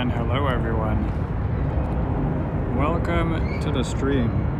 and hello everyone. Welcome to the stream.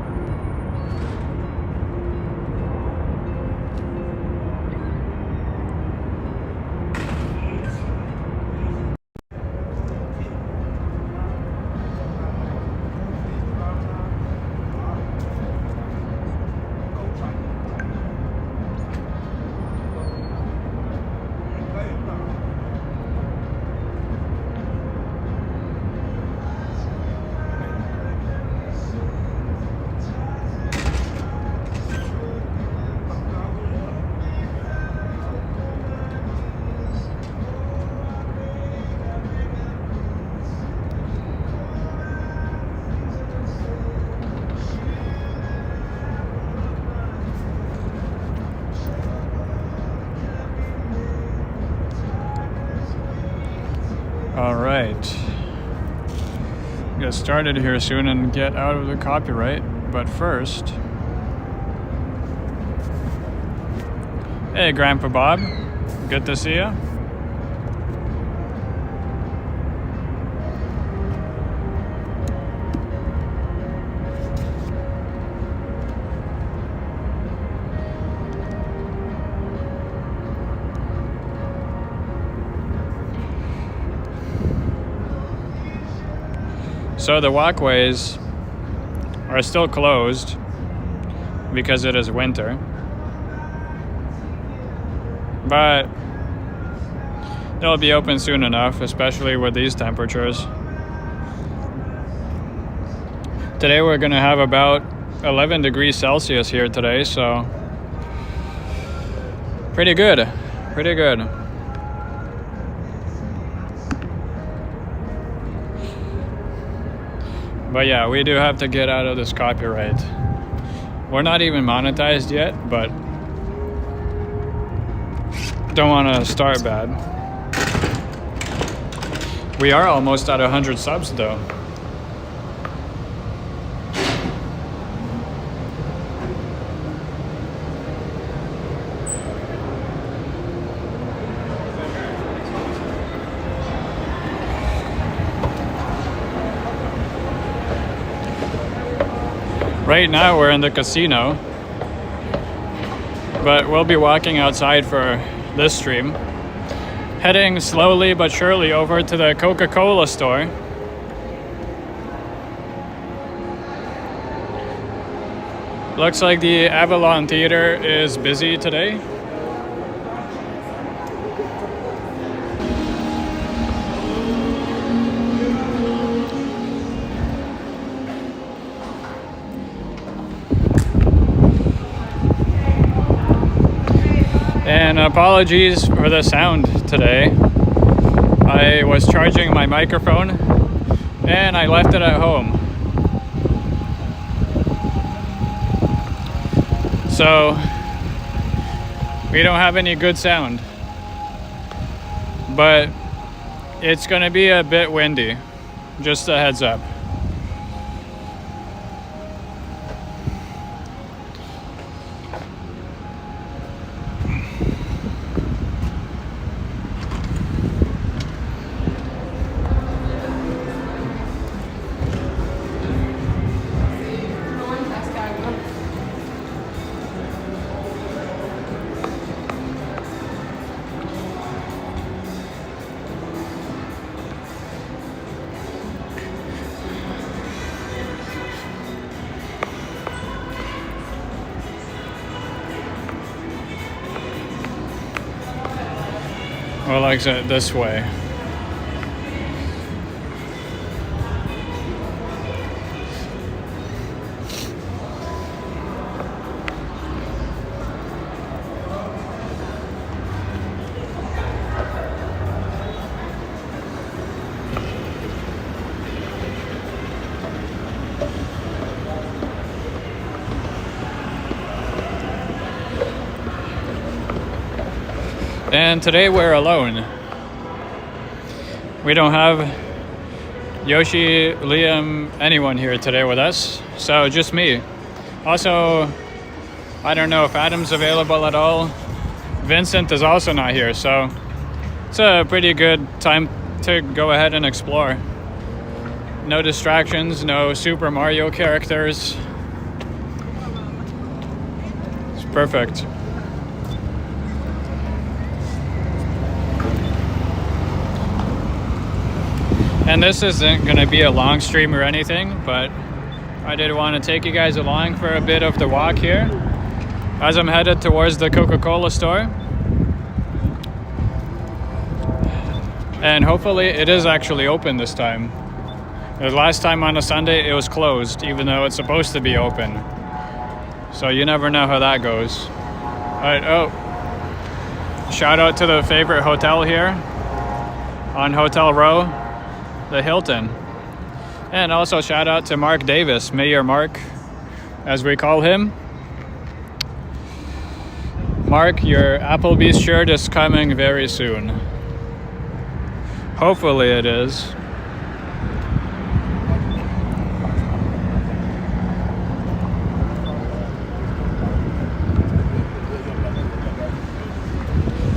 All right, get started here soon and get out of the copyright, but first, hey Grandpa Bob, good to see ya. So the walkways are still closed because it is winter, but they'll be open soon enough, especially with these temperatures. Today we're gonna have about 11 degrees Celsius here today, so pretty good, pretty good. But yeah, we do have to get out of this copyright. We're not even monetized yet, but don't want to start bad. We are almost at 100 subs though. Right now we're in the casino, but we'll be walking outside for this stream, heading slowly but surely over to the Coca-Cola store. Looks like the Avalon Theater is busy today. And apologies for the sound today. I was charging my microphone and I left it at home. So we don't have any good sound. But it's gonna be a bit windy, just a heads up. We'll exit this way. And today we're alone. We don't have Yoshi, Liam, anyone here today with us, so just me. Also, I don't know if Adam's available at all. Vincent is also not here, so it's a pretty good time to go ahead and explore. No distractions, no Super Mario characters. It's perfect. And this isn't going to be a long stream or anything, but I did want to take you guys along for a bit of the walk here as I'm headed towards the Coca-Cola store. And hopefully it is actually open this time. The last time on a Sunday it was closed, even though it's supposed to be open. So you never know how that goes. But shout out to the favorite hotel here on Hotel Row, the Hilton. And also shout out to Mark Davis, Mayor Mark, as we call him. Mark, your Applebee's shirt is coming very soon. Hopefully it is.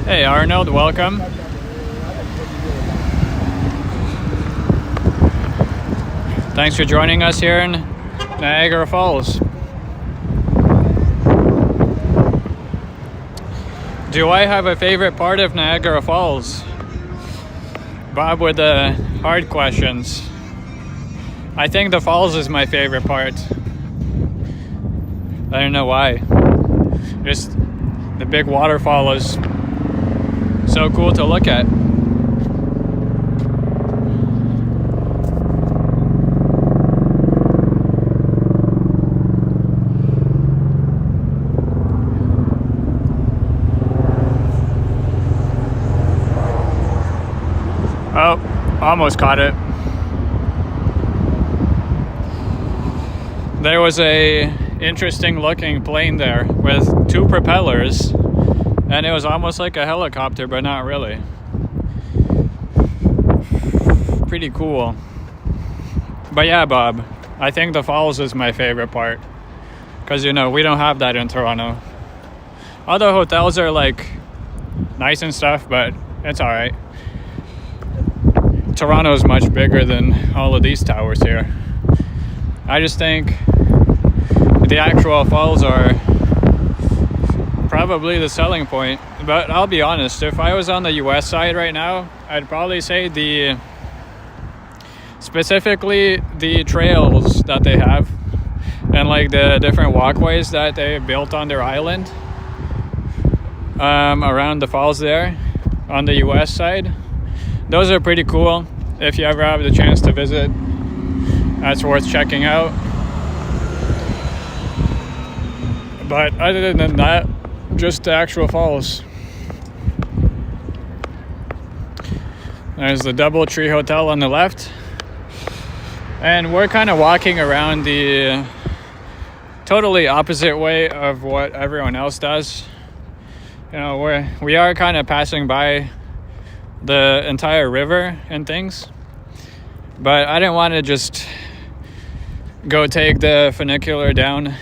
Hey Arnold, welcome. Thanks for joining us here in Niagara Falls. Do I have a favorite part of Niagara Falls? Bob with the hard questions. I think the falls is my favorite part. I don't know why. Just the big waterfall is so cool to look at. Oh, almost caught it. There was a interesting looking plane there with two propellers, and it was almost like a helicopter, but not really. Pretty cool. But yeah, Bob, I think the falls is my favorite part, because we don't have that in Toronto. Other hotels are like nice and stuff, but it's all right. Toronto is much bigger than all of these towers here. I just think the actual falls are probably the selling point. But I'll be honest, if I was on the US side right now, I'd probably say specifically the trails that they have and like the different walkways that they built on their island around the falls there on the US side. Those are pretty cool. If you ever have the chance to visit, that's worth checking out. But other than that, just the actual falls. There's the DoubleTree Hotel on the left. And we're kind of walking around the totally opposite way of what everyone else does. We are kind of passing by the entire river and things, but I didn't want to just go take the funicular down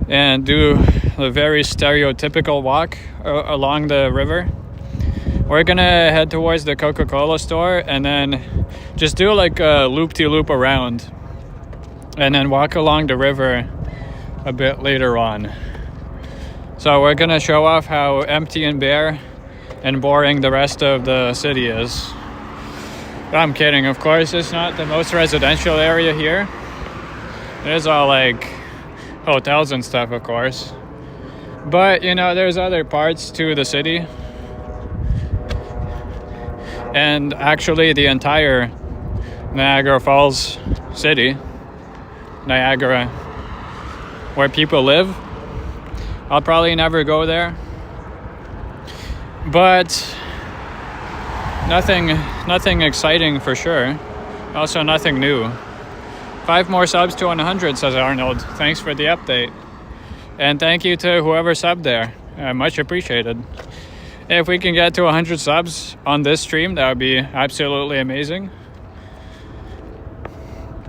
and do a very stereotypical walk along the river. We're gonna head towards the Coca-Cola store and then just do like a loop-de-loop around and then walk along the river a bit later on. So we're gonna show off how empty and bare and boring the rest of the city is. I'm kidding, of course. It's not the most residential area here. It is all like hotels and stuff, of course. But there's other parts to the city. And actually the entire Niagara Falls city, Niagara, where people live. I'll probably never go there. But nothing exciting for sure. Also nothing new. 5 more subs to 100, says Arnold. Thanks for the update. And thank you to whoever subbed there. Much appreciated. If we can get to 100 subs on this stream, that would be absolutely amazing.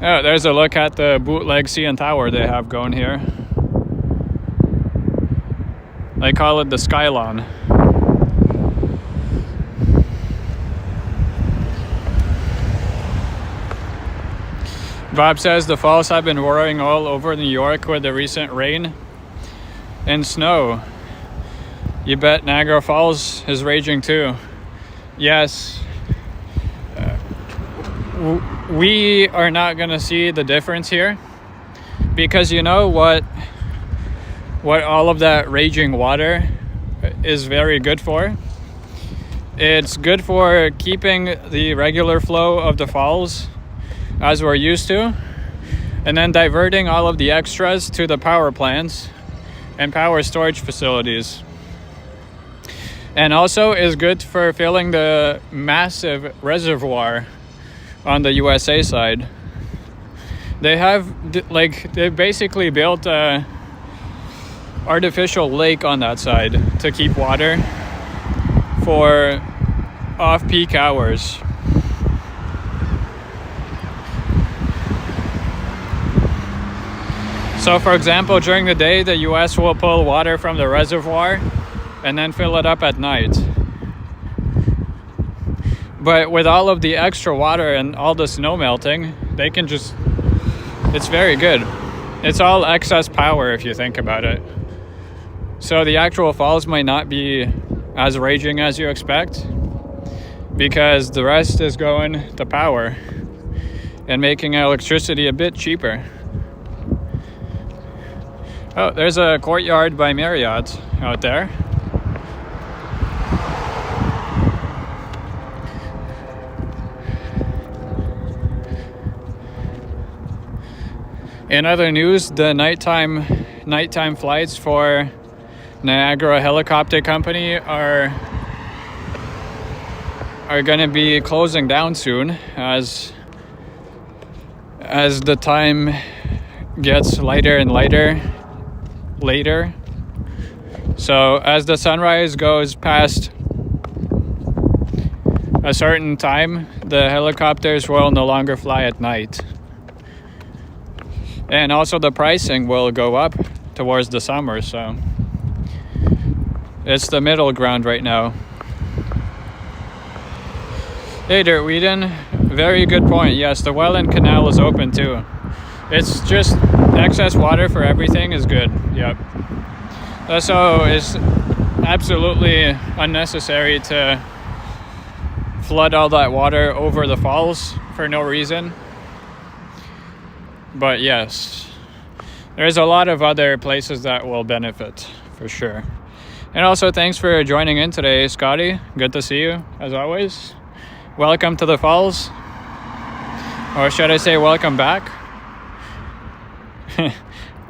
Oh, there's a look at the bootleg CN Tower they have going here. They call it the Skylon. Bob says the falls have been roaring all over New York with the recent rain and snow. You bet Niagara Falls is raging too. Yes. We are not going to see the difference here, because you know what all of that raging water is very good for? It's good for keeping the regular flow of the falls as we're used to, and then diverting all of the extras to the power plants and power storage facilities. And also is good for filling the massive reservoir on the USA side. They basically built a artificial lake on that side to keep water for off-peak hours. So for example, during the day, the US will pull water from the reservoir and then fill it up at night. But with all of the extra water and all the snow melting, they can just, it's very good. It's all excess power if you think about it. So the actual falls might not be as raging as you expect, because the rest is going to power and making electricity a bit cheaper. Oh, there's a Courtyard by Marriott out there. In other news, the nighttime flights for Niagara Helicopter Company are going to be closing down soon as the time gets lighter and later. So as the sunrise goes past a certain time, the helicopters will no longer fly at night. And also the pricing will go up towards the summer, so it's the middle ground right now. Hey Dirt Whedon, very good point. Yes, the Welland Canal is open too. It's just excess water for everything is good. Yep. So it's absolutely unnecessary to flood all that water over the falls for no reason. But yes, there's a lot of other places that will benefit for sure. And also thanks for joining in today, Scotty. Good to see you as always. Welcome to the falls. Or should I say welcome back?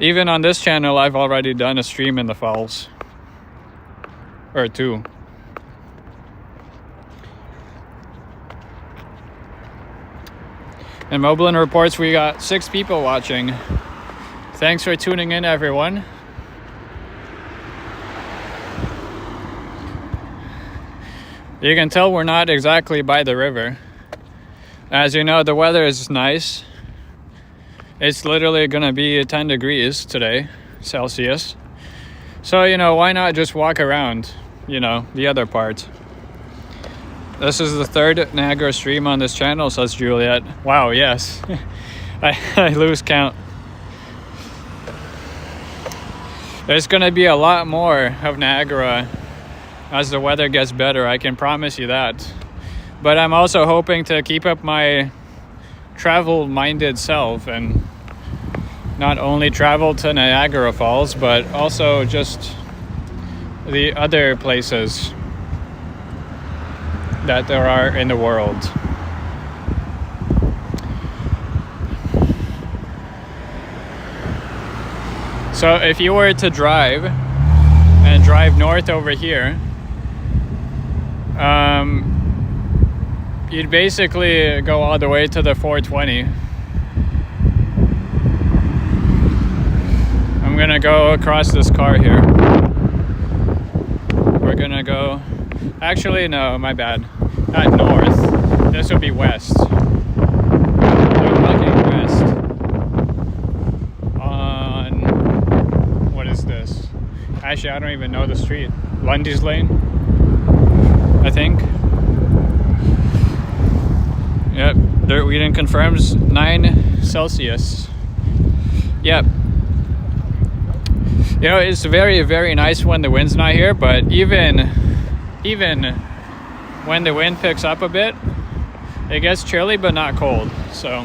Even on this channel, I've already done a stream in the falls. Or two. And Moblin reports we got 6 people watching. Thanks for tuning in, everyone. You can tell we're not exactly by the river. As you know, the weather is nice. It's literally gonna be 10 degrees today, Celsius. So, why not just walk around, the other part. This is the 3rd Niagara stream on this channel, says Juliet. Wow, yes. I lose count. There's gonna be a lot more of Niagara as the weather gets better, I can promise you that. But I'm also hoping to keep up my travel-minded self and not only travel to Niagara Falls, but also just the other places that there are in the world. So if you were to drive north over here, you'd basically go all the way to the 420. I'm gonna go across this car here. We're gonna go, actually no, my bad, not north, this would be west. We're walking west on, what is this? Actually, I don't even know the street. Lundy's Lane, I think. Yep, Dirt Sweden confirms 9 Celsius. Yep. You know, it's very, very nice when the wind's not here, but even when the wind picks up a bit, it gets chilly but not cold. So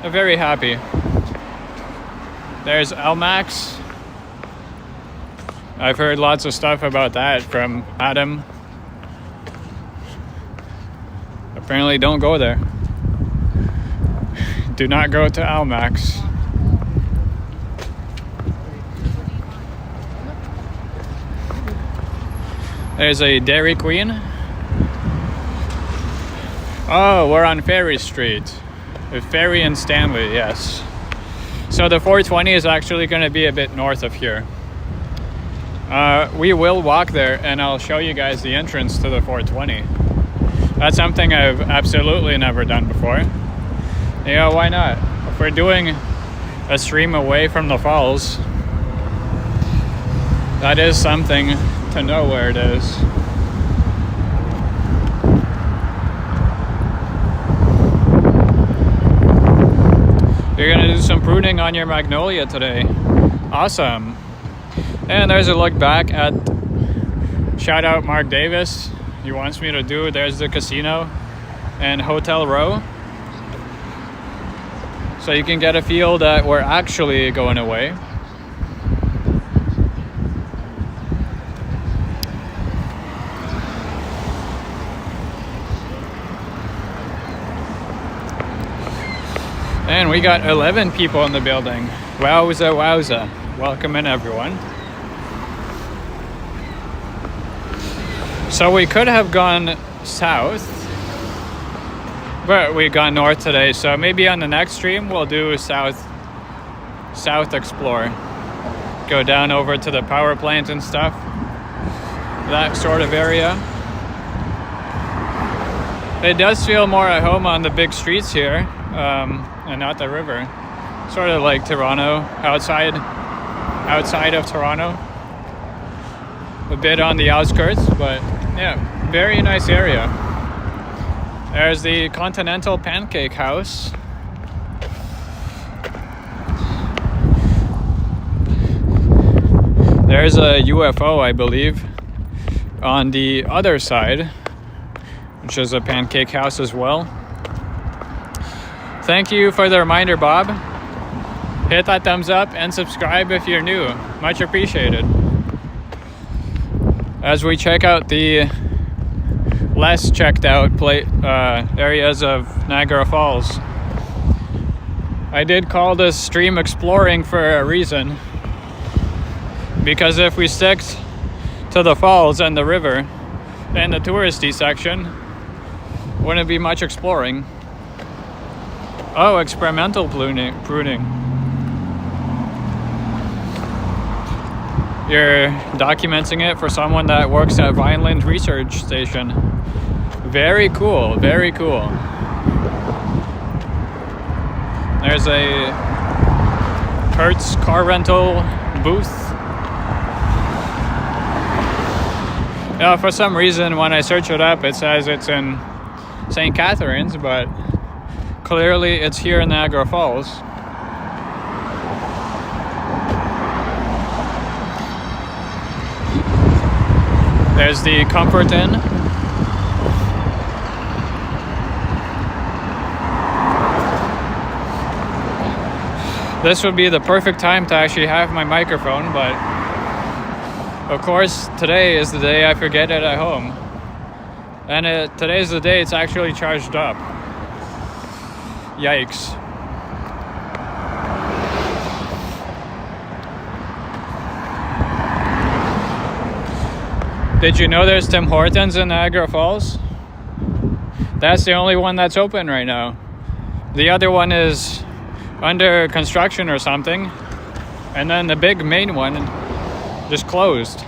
I'm very happy. There's LMAX. I've heard lots of stuff about that from Adam. Apparently don't go there. Do not go to LMAX. There's a Dairy Queen. Oh, we're on Ferry Street. Ferry and Stanley, yes. So the 420 is actually going to be a bit north of here. We will walk there and I'll show you guys the entrance to the 420. That's something I've absolutely never done before. You know, why not? If we're doing a stream away from the falls, that is something to know where it is. You're gonna do some pruning on your magnolia today. Awesome. And there's a look back at, shout out Mark Davis. He wants me to do, there's the casino and Hotel Row. So you can get a feel that we're actually going away. And we got 11 people in the building. Wowza, wowza. Welcome in, everyone. So we could have gone south, but we've gone north today. So maybe on the next stream, we'll do south explore. Go down over to the power plant and stuff. That sort of area. It does feel more at home on the big streets here. And not the river. Sort of like Toronto, outside of Toronto. A bit on the outskirts, but yeah, very nice area. There's the Continental Pancake House. There's a UFO, I believe, on the other side, which is a pancake house as well. Thank you for the reminder, Bob. Hit that thumbs up and subscribe if you're new. Much appreciated. As we check out the less checked out areas of Niagara Falls. I did call this stream exploring for a reason. Because if we stick to the falls and the river and the touristy section, wouldn't be much exploring. Oh, experimental pruning. You're documenting it for someone that works at Vineland Research Station. Very cool, very cool. There's a Hertz car rental booth. Yeah, for some reason when I search it up, it says it's in St. Catharines, but clearly it's here in Niagara Falls. There's the Comfort Inn. This would be the perfect time to actually have my microphone, but of course today is the day I forget it at home. And today's the day it's actually charged up. Yikes. Did you know there's Tim Hortons in Niagara Falls? That's the only one that's open right now. The other one is under construction or something. And then the big main one just closed.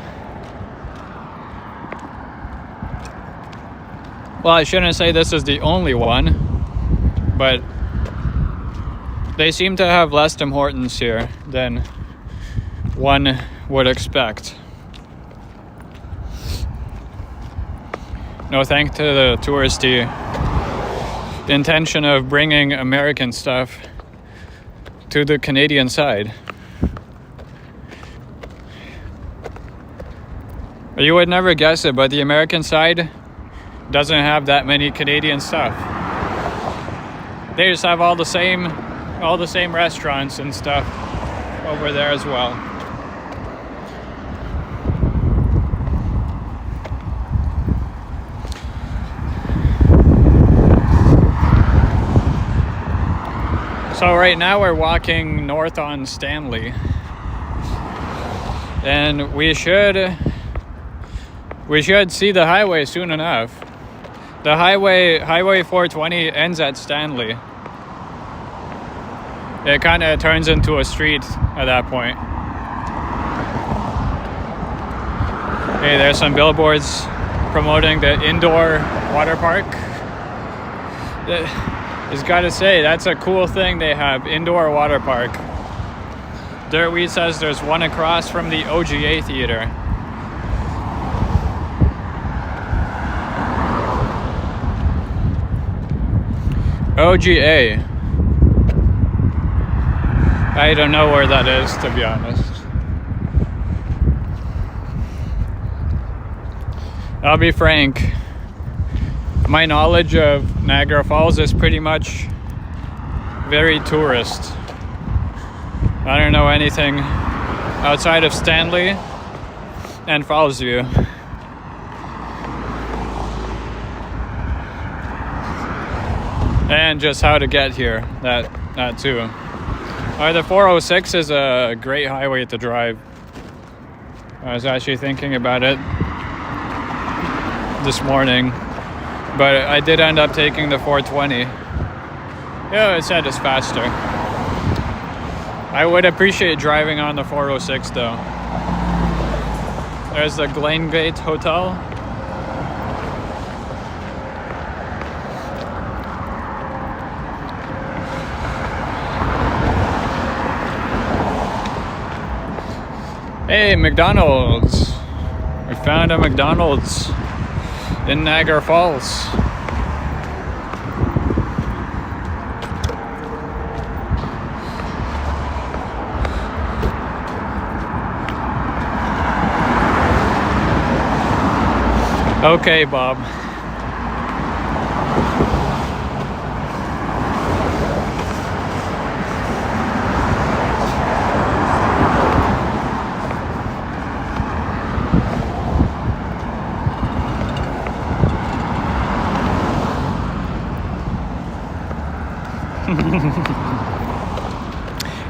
Well, I shouldn't say this is the only one, but they seem to have less Tim Hortons here than one would expect. No thanks to the touristy intention of bringing American stuff to the Canadian side. You would never guess it, but the American side doesn't have that many Canadian stuff. They just have all the same restaurants and stuff over there as well. So right now we're walking north on Stanley, and we should see the highway soon enough. The highway 420 ends at Stanley. It kind of turns into a street at that point. Hey, there's some billboards promoting the indoor water park. Just gotta say, that's a cool thing they have, indoor water park. Dirtweed says there's one across from the OGA theater. OGA. I don't know where that is, to be honest. I'll be frank. My knowledge of Niagara Falls is pretty much very tourist. I don't know anything outside of Stanley and Fallsview. And just how to get here, that too. The 406 is a great highway to drive. I was actually thinking about it this morning, but I did end up taking the 420. Yeah, it said it's faster. I would appreciate driving on the 406 though. There's the Glengate Hotel. Hey, McDonald's. We found a McDonald's in Niagara Falls. Okay, Bob.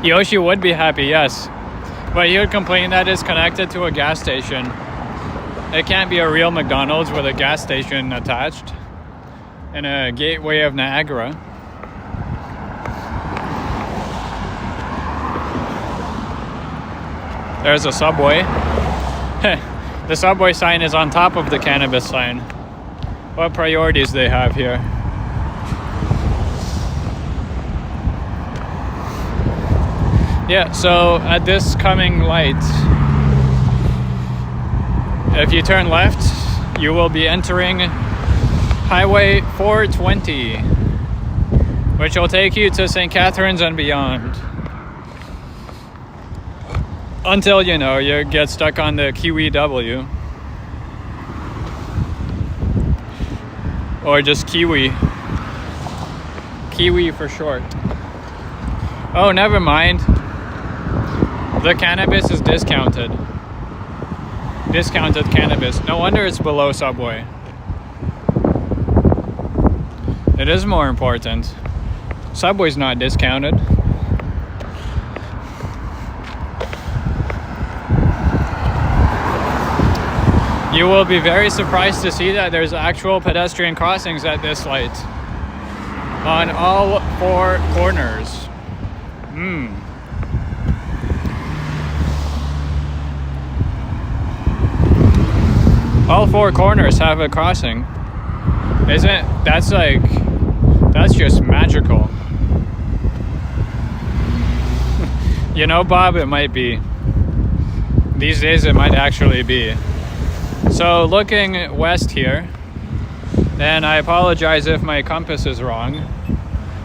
Yoshi would be happy, yes. But he would complain that it's connected to a gas station. It can't be a real McDonald's with a gas station attached in a gateway of Niagara. There's a Subway. The Subway sign is on top of the cannabis sign. What priorities they have here. Yeah, so at this coming light, if you turn left, you will be entering Highway 420, which will take you to St. Catharines and beyond. Until, you get stuck on the QEW. Or just Kiwi. Kiwi for short. Oh, never mind. The cannabis is discounted. Discounted cannabis. No wonder it's below Subway. It is more important. Subway's not discounted. You will be very surprised to see that there's actual pedestrian crossings at this light. On all four corners. All four corners have a crossing. That's just magical. Bob, it might be. These days it might actually be. So looking west here, And I apologize if my compass is wrong.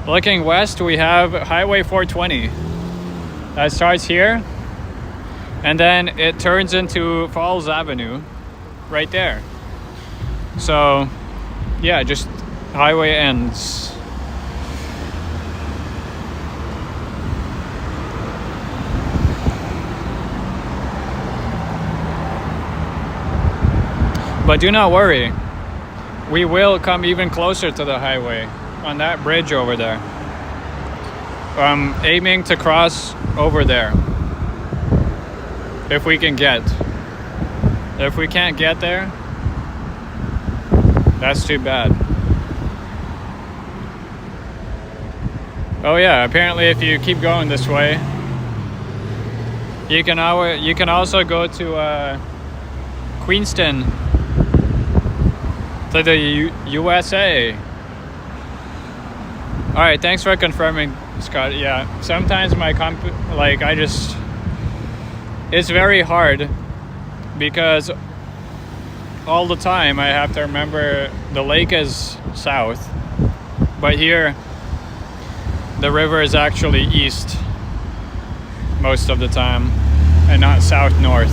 Looking west, we have Highway 420 that starts here, and then it turns into Falls Avenue right there. So yeah, just highway ends. But do not worry, we will come even closer to the highway on that bridge over there. I'm aiming to cross over there if we can get. If we can't get there, that's too bad. Oh yeah, apparently if you keep going this way, you can also go to Queenston, to the USA. All right, thanks for confirming, Scott. Yeah, sometimes my it's very hard because all the time I have to remember the lake is south, but here the river is actually east most of the time and not south-north.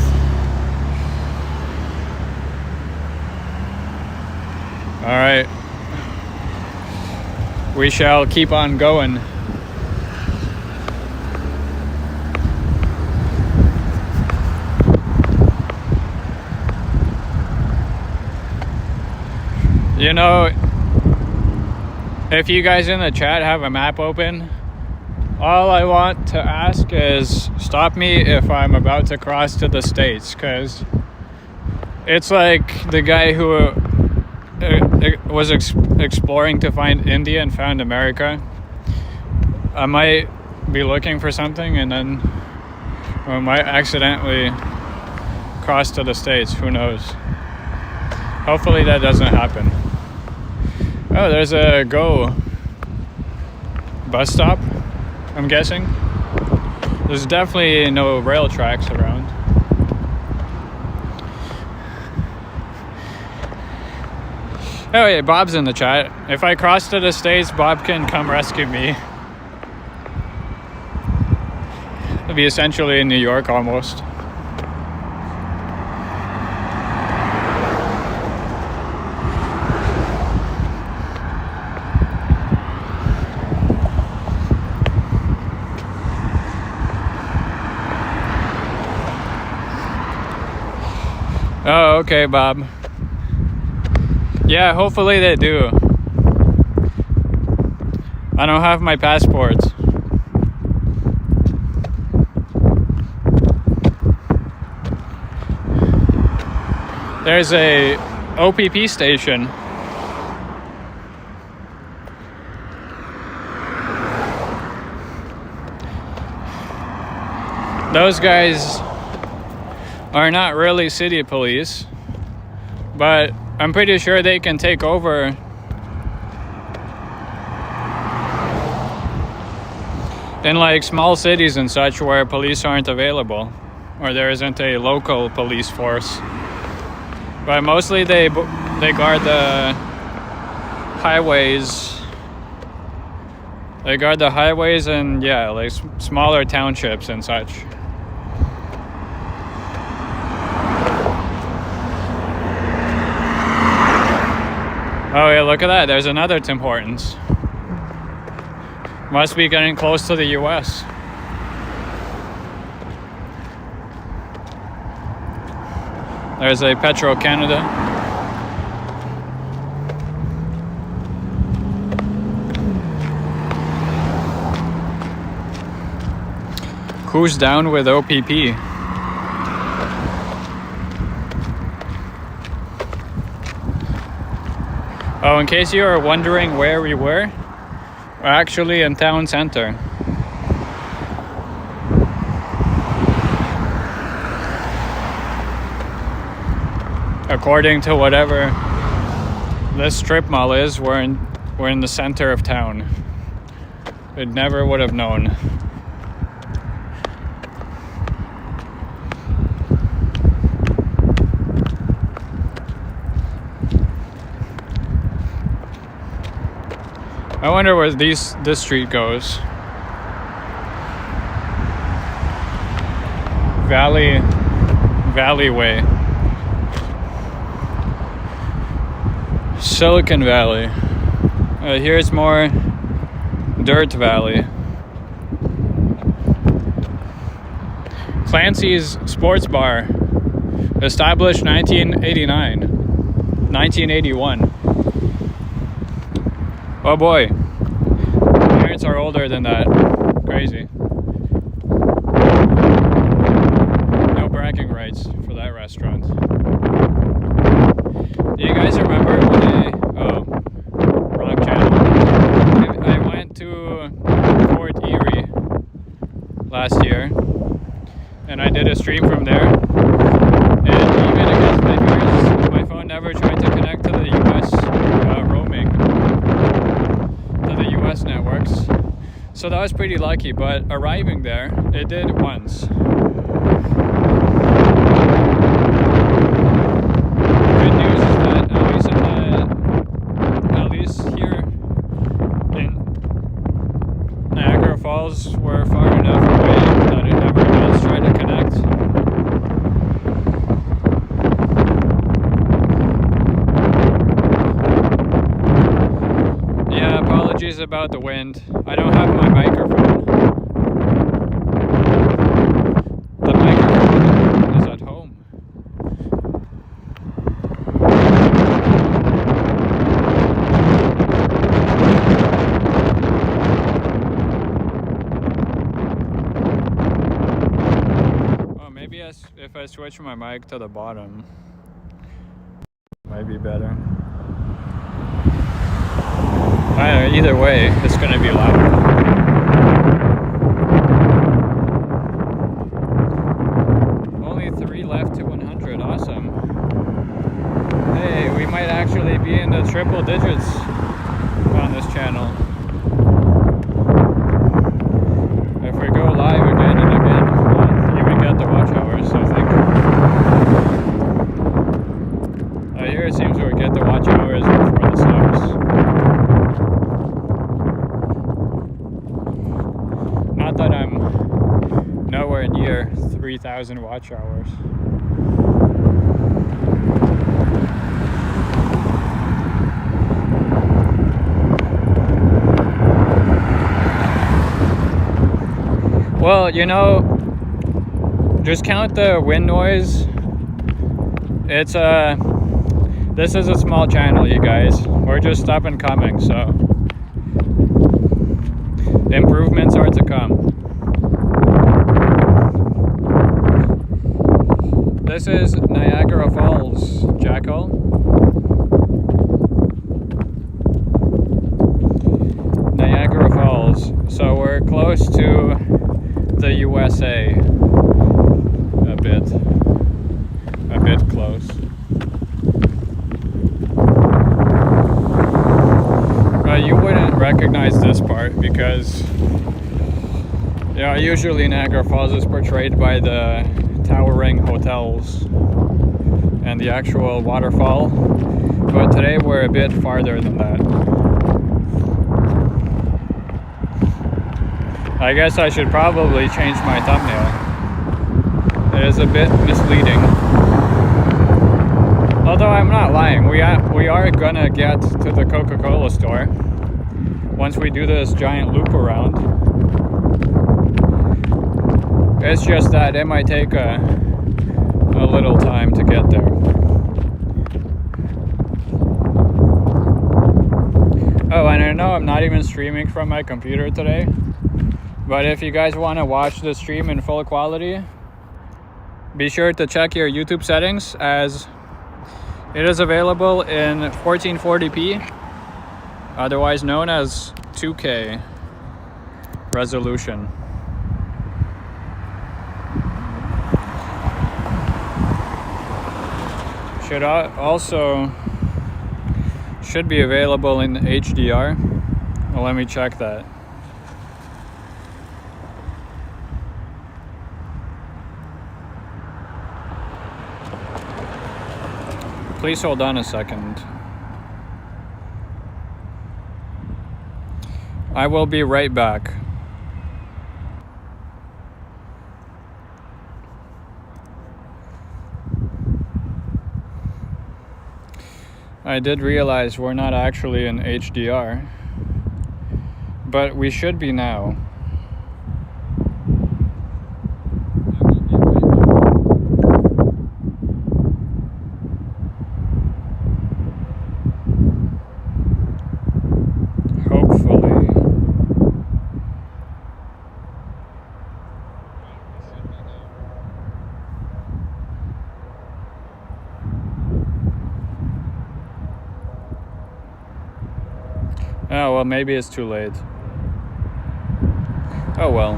All right, we shall keep on going. You know, if you guys in the chat have a map open, all I want to ask is stop me if I'm about to cross to the States, because it's like the guy who was exploring to find India and found America. I might be looking for something and then I might accidentally cross to the States. Who knows? Hopefully that doesn't happen. Oh, there's a Go bus stop, I'm guessing. There's definitely no rail tracks around. Oh yeah, Bob's in the chat. If I cross to the States, Bob can come rescue me. It'll be essentially in New York almost. Oh, okay, Bob. Yeah, hopefully they do. I don't have my passport. There's a OPP station. Those guys are not really city police, but I'm pretty sure they can take over in like small cities and such where police aren't available or there isn't a local police force. But mostly they guard the highways. They guard the highways and yeah, like smaller townships and such. Oh yeah, look at that. There's another Tim Hortons. Must be getting close to the US. There's a Petro Canada. Who's down with OPP? Oh, in case you are wondering where we were, we're actually in town center. According to whatever this strip mall is, we're in the center of town. It never would have known. I wonder where this street goes. Valley Way. Silicon Valley. Here's more Dirt Valley. Clancy's Sports Bar. Established 1981. Oh boy. My parents are older than that. Crazy. No bragging rights for that restaurant. Do you guys remember when wrong channel. I went to Fort Erie last year and I did a stream from there. And even against my fears, my phone never tried to connect to the US roaming, to the US networks. So that was pretty lucky, but arriving there, it did once. Good news is that at least here in Niagara Falls, we're far enough away that it never does try to connect. Yeah, apologies about the wind. I don't have my microphone. The microphone is at home. Oh, maybe if I switch my mic to the bottom, might be better. Either way, it's going to be loud. Only 3 left to 100. Awesome. Hey, we might actually be in the triple digits on this channel. If we go live again and again, we'll even get the watch hours, I think. Here it seems we get the watch hours before the subs. Not that I'm nowhere near 3,000 watch hours. Well, you know, just count the wind noise. It's this is a small channel, you guys. We're just up and coming, so improvements are to come. This is Niagara Falls, Jackal. Niagara Falls. So we're close to the USA. A bit close. You wouldn't recognize this part because, usually Niagara Falls is portrayed by the towering hotels and the actual waterfall, but today we're a bit farther than that. I guess I should probably change my thumbnail. It is a bit misleading. Although I'm not lying, we are gonna get to the Coca-Cola store once we do this giant loop around. It's just that it might take a little time to get there. Oh, and I know I'm not even streaming from my computer today, but if you guys want to watch the stream in full quality, be sure to check your YouTube settings, as it is available in 1440p, otherwise known as 2K resolution. Should be available in HDR. Well, let me check that. Please hold on a second. I will be right back. I did realize we're not actually in HDR, but we should be now. Hopefully. Oh, well, maybe it's too late. Oh, well.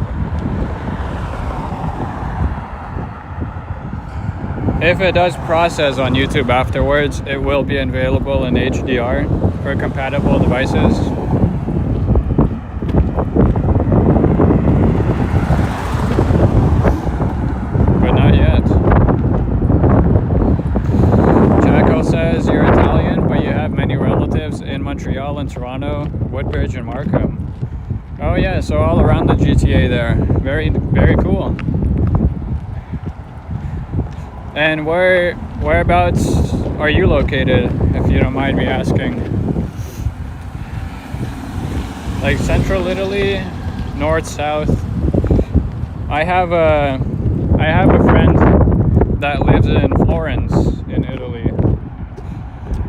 If it does process on YouTube afterwards, it will be available in HDR for compatible devices. But not yet. Jacko says you're Italian, but you have many relatives in Montreal and Toronto, Woodbridge and Markham. Oh yeah, so all around the GTA there. Very, very cool. And whereabouts are you located, if you don't mind me asking? Like central Italy, north, south? I have a friend that lives in Florence in Italy.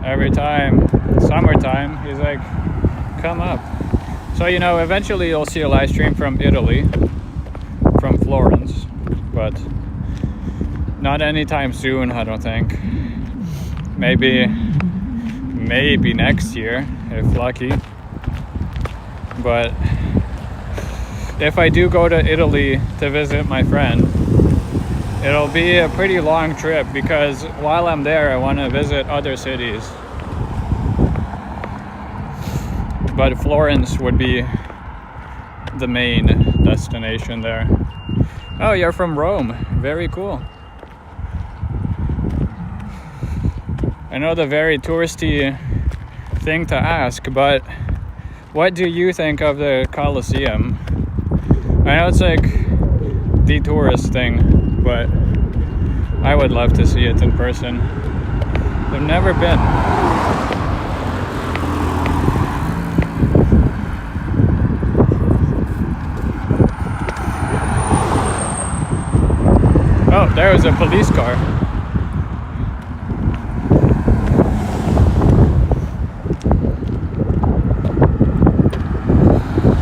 Every time, summertime, he's like, come up. So, you know, eventually you'll see a live stream from Italy, from Florence, but not anytime soon, I don't think. Maybe next year, if lucky. But if I do go to Italy to visit my friend, it'll be a pretty long trip because while I'm there, I want to visit other cities. But Florence would be the main destination there. Oh, you're from Rome. Very cool. I know the very touristy thing to ask, but what do you think of the Colosseum? I know it's like the tourist thing, but I would love to see it in person. I've never been. Oh, there was a police car.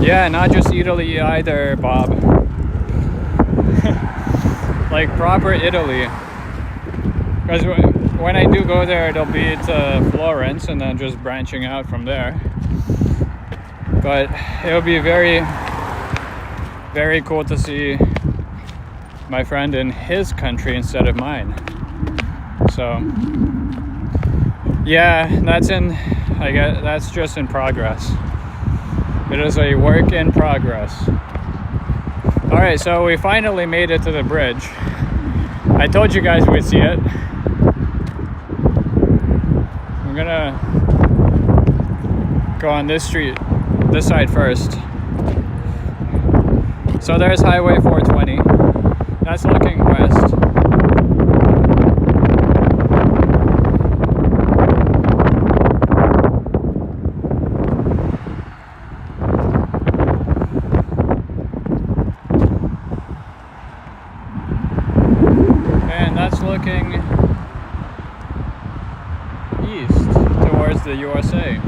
Yeah, not just Italy either, Bob. Like proper Italy. Because when I do go there, it'll be to Florence and then just branching out from there. But it'll be very, very cool to see my friend in his country instead of mine. So yeah, that's just in progress. It is a work in progress. All right, so we finally made it to the bridge. I told you guys we'd see it. I'm gonna go on this street, this side first. So there's Highway 420. That's looking west. And that's looking east towards the USA.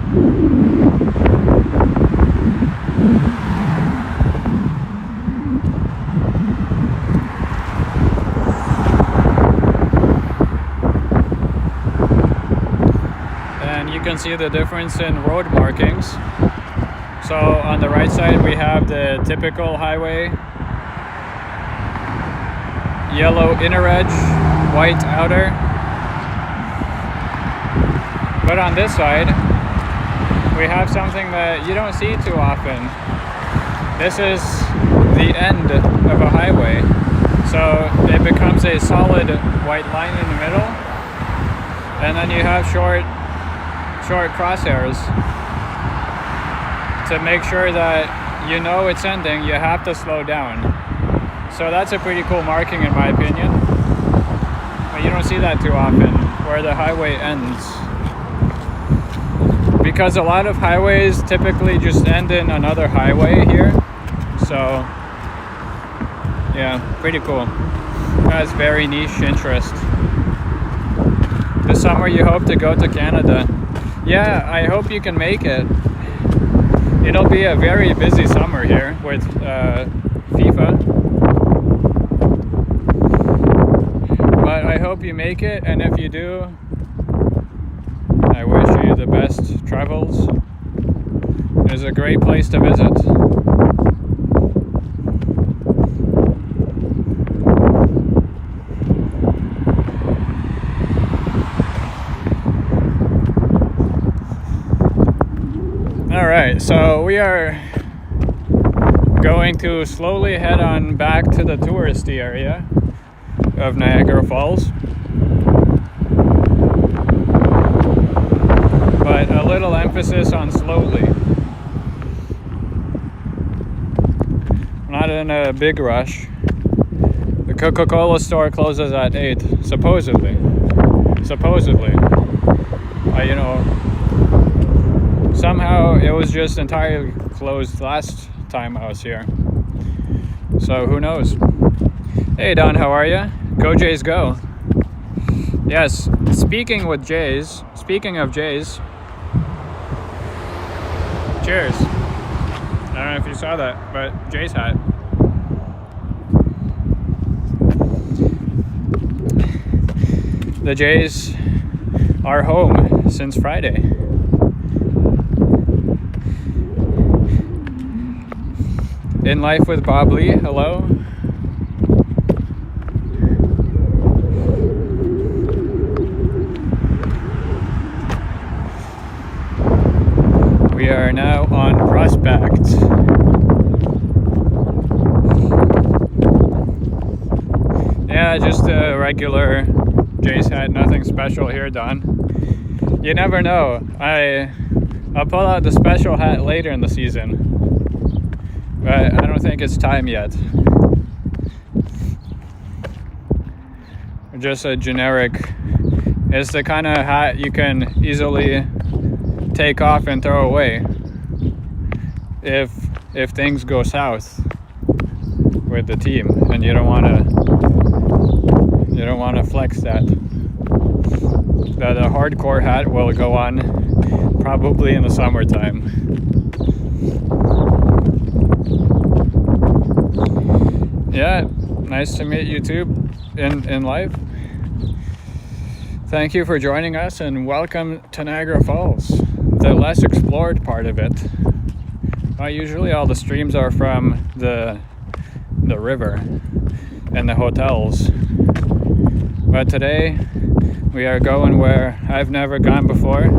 You can see the difference in road markings. So on the right side we have the typical highway, yellow inner edge, white outer. But on this side we have something that you don't see too often. This is the end of a highway, so it becomes a solid white line in the middle, and then you have short crosshairs to make sure that you know it's ending, you have to slow down. So that's a pretty cool marking in my opinion. But you don't see that too often, where the highway ends. Because a lot of highways typically just end in another highway here. So, yeah, pretty cool. That's very niche interest. This summer you hope to go to Canada. Yeah, I hope you can make it. It'll be a very busy summer here with FIFA. But I hope you make it, and if you do, I wish you the best travels. It's a great place to visit. Alright, so we are going to slowly head on back to the touristy area of Niagara Falls. But a little emphasis on slowly. Not in a big rush. The Coca-Cola store closes at 8, supposedly. You know, somehow it was just entirely closed last time I was here. So who knows? Hey Don, how are you? Go Jays go. Yes, speaking of Jays, cheers. I don't know if you saw that, but Jays hat. The Jays are home since Friday. In Life with Bob Lee, hello. We are now on Prospect. Yeah, just a regular Jays hat, nothing special here, Don. You never know. I'll pull out the special hat later in the season. But I don't think it's time yet. Just a generic. It's the kind of hat you can easily take off and throw away if things go south with the team, and you don't want to flex that. The hardcore hat will go on probably in the summertime. Yeah, nice to meet you too in life. Thank you for joining us, and welcome to Niagara Falls, the less explored part of it. Usually all the streams are from the river and the hotels. But today we are going where I've never gone before.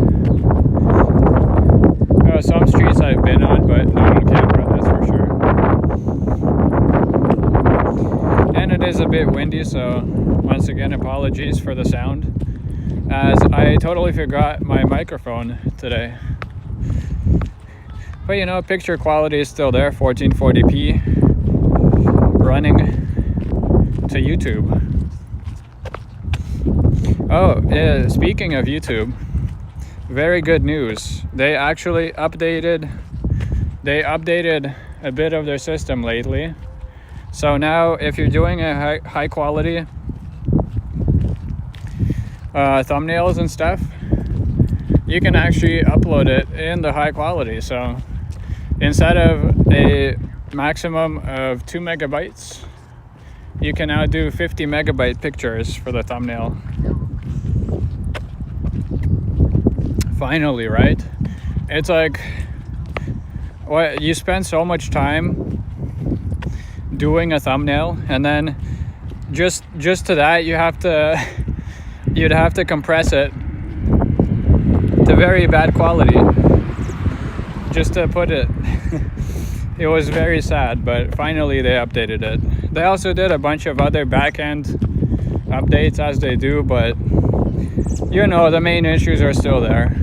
Some streets I've been on, but not on camera, that's for sure. And it is a bit windy, so once again, apologies for the sound, as I totally forgot my microphone today. But you know, picture quality is still there, 1440p, running to YouTube. Oh, yeah, speaking of YouTube, very good news. They actually updated a bit of their system lately. So now if you're doing a high quality thumbnails and stuff, you can actually upload it in the high quality. So instead of a maximum of 2 megabytes, you can now do 50 megabyte pictures for the thumbnail. Finally, right? It's like, what, you spend so much time doing a thumbnail, and then just to that you'd have to compress it to very bad quality just to put it. It was very sad, but finally they updated it. They also did a bunch of other back-end updates, as they do, but you know, the main issues are still there.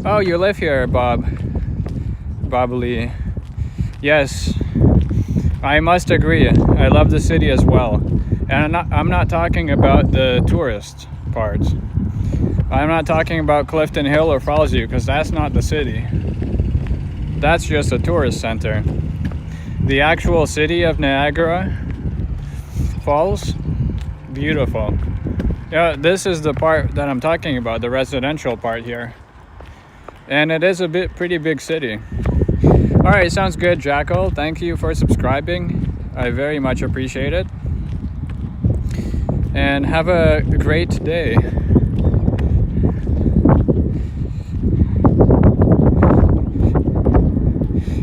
Oh, you live here, Bob. Bubbly. Yes, I must agree. I love the city as well. And I'm not talking about the tourist part. I'm not talking about Clifton Hill or Fallsview, because that's not the city. That's just a tourist center. The actual city of Niagara Falls, beautiful. Yeah, this is the part that I'm talking about, the residential part here. And it is a pretty big city. All right, sounds good, Jackal. Thank you for subscribing. I very much appreciate it. And have a great day.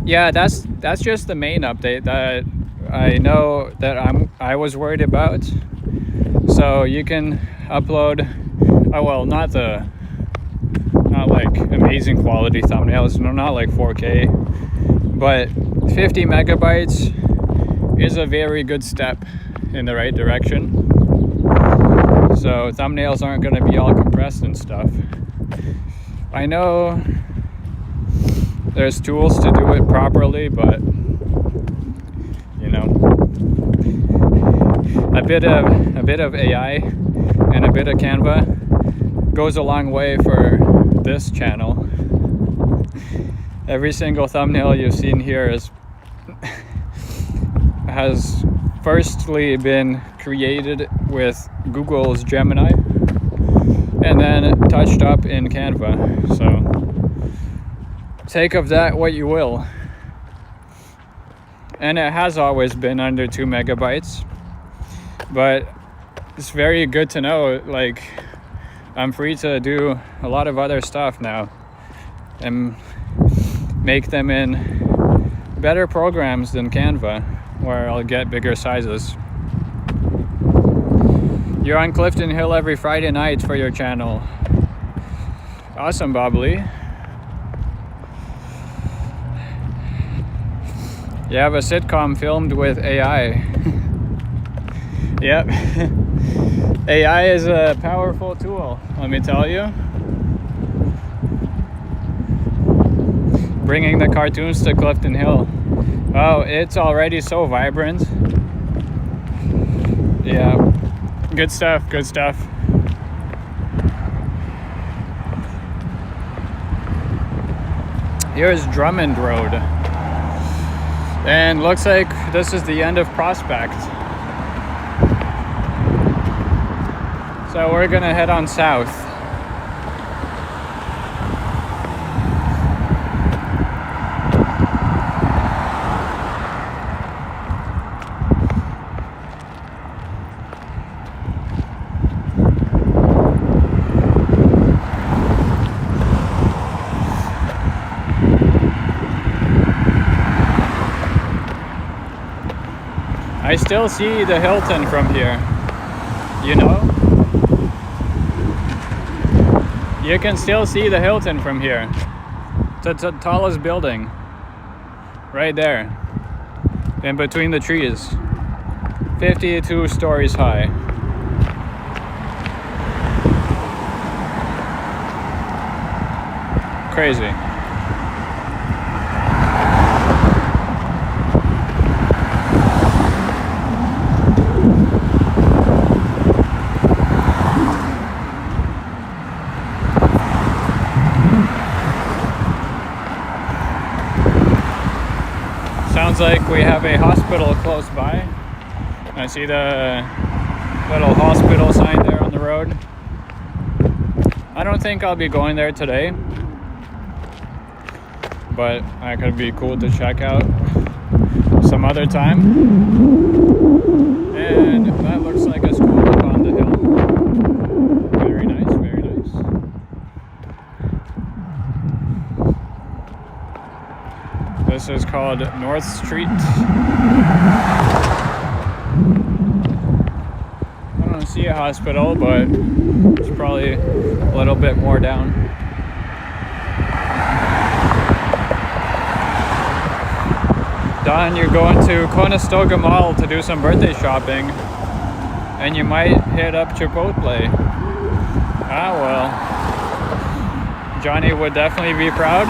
Yeah, that's just the main update that I know that I was worried about. So you can upload, not like amazing quality thumbnails, not like 4K, but 50 megabytes is a very good step in the right direction. So thumbnails aren't going to be all compressed and stuff. I know there's tools to do it properly, but you know, a bit of AI and a bit of Canva goes a long way for this channel. Every single thumbnail you've seen here has firstly been created with Google's Gemini and then touched up in Canva. So take of that what you will. And it has always been under 2 megabytes, but it's very good to know, like, I'm free to do a lot of other stuff now and make them in better programs than Canva, where I'll get bigger sizes. You're on Clifton Hill every Friday night for your channel. Awesome, Bobbly. You have a sitcom filmed with AI. Yep. AI is a powerful tool, let me tell you. Bringing the cartoons to Clifton Hill. Oh, it's already so vibrant. Yeah, good stuff, good stuff. Here's Drummond Road. And looks like this is the end of Prospect. So we're gonna head on south. I still see the Hilton from here, you know? You can still see the Hilton from here. It's the tallest building. Right there. In between the trees. 52 stories high. Crazy. Sounds like we have a hospital close by. I see the little hospital sign there on the road. I don't think I'll be going there today, but that could be cool to check out some other time. And that looks like a school up on the hill. Very nice, very nice. This is called North Street. I don't see a hospital, but it's probably a little bit more down. Don, you're going to Conestoga Mall to do some birthday shopping, and you might hit up Chipotle. Ah, well. Johnny would definitely be proud.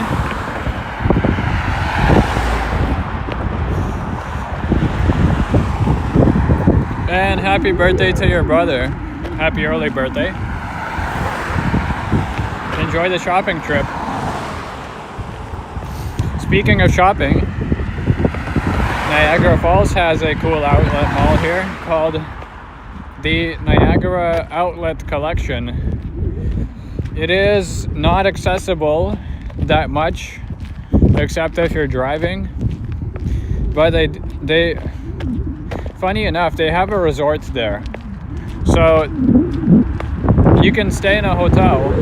And happy birthday to your brother. Happy early birthday. Enjoy the shopping trip. Speaking of shopping, Niagara Falls has a cool outlet mall here called the Niagara Outlet Collection. It is not accessible that much, except if you're driving. But they funny enough, they have a resort there. So you can stay in a hotel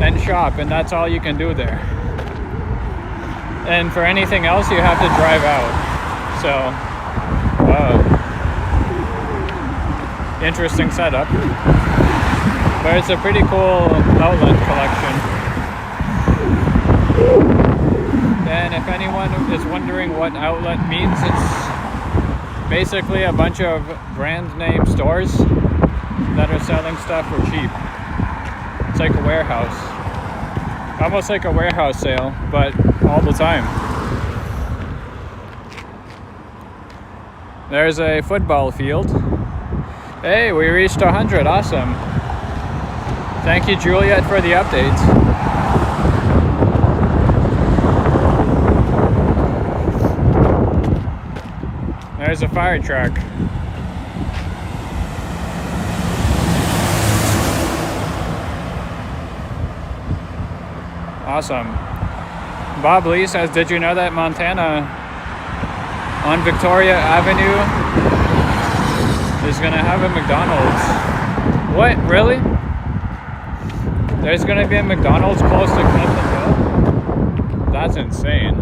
and shop, and that's all you can do there. And for anything else, you have to drive out. So, interesting setup. But it's a pretty cool outlet collection. And if anyone is wondering what outlet means, it's basically a bunch of brand name stores that are selling stuff for cheap. It's like a warehouse. Almost like a warehouse sale, but all the time. There's a football field. Hey, we reached 100, awesome. Thank you, Juliet, for the update. There's a fire truck. Awesome. Bob Lee says, did you know that Montana on Victoria Avenue is going to have a McDonald's? What? Really? There's going to be a McDonald's close to Clifton Hill? That's insane.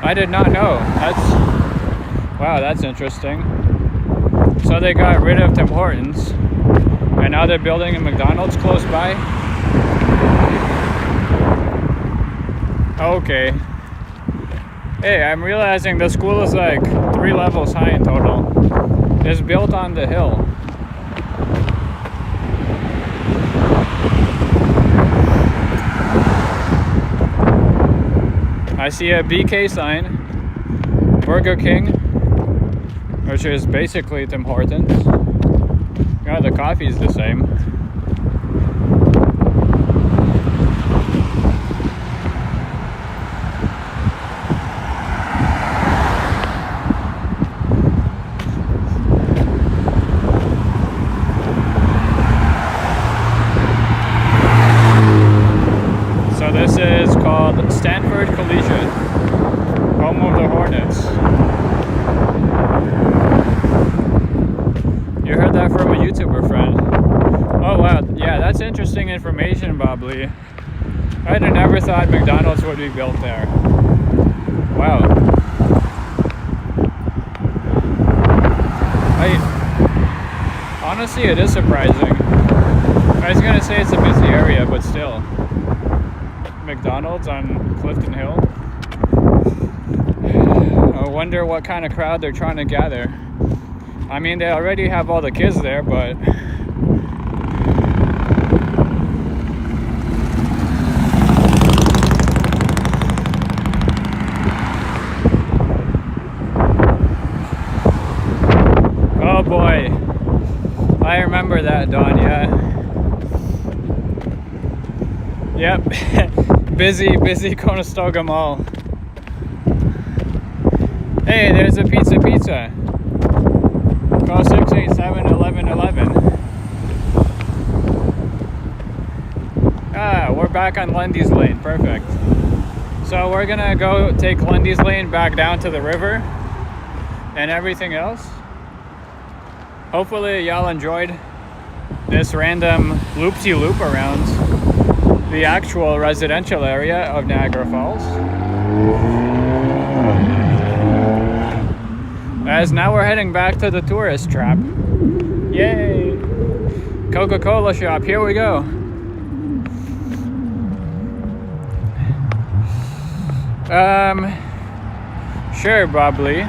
I did not know. Wow, that's interesting. So they got rid of Tim Hortons, and now they're building a McDonald's close by? Okay. Hey, I'm realizing the school is like 3 levels high in total. It's built on the hill. I see a BK sign, Burger King, which is basically Tim Hortons. Yeah, the coffee's the same. So this is called Stanford Collegiate, home of the Hornets. You heard that from a YouTuber friend. Oh wow, yeah, that's interesting information, Bob Lee. I'd have never thought McDonald's would be built there. Wow. Honestly, it is surprising. I was gonna say it's a busy area, but still. McDonald's on Clifton Hill. I wonder what kind of crowd they're trying to gather. I mean, they already have all the kids there, but oh boy, I remember that, Don. Yeah. Yep. busy Conestoga Mall. Hey, there's a pizza. Call 687-1111. Ah, we're back on Lundy's Lane. Perfect. So we're gonna go take Lundy's Lane back down to the river and everything else. Hopefully y'all enjoyed this random loop-de-loop around the actual residential area of Niagara Falls. As now we're heading back to the tourist trap. Yay! Coca-Cola shop, here we go. Sure, Bob Lee.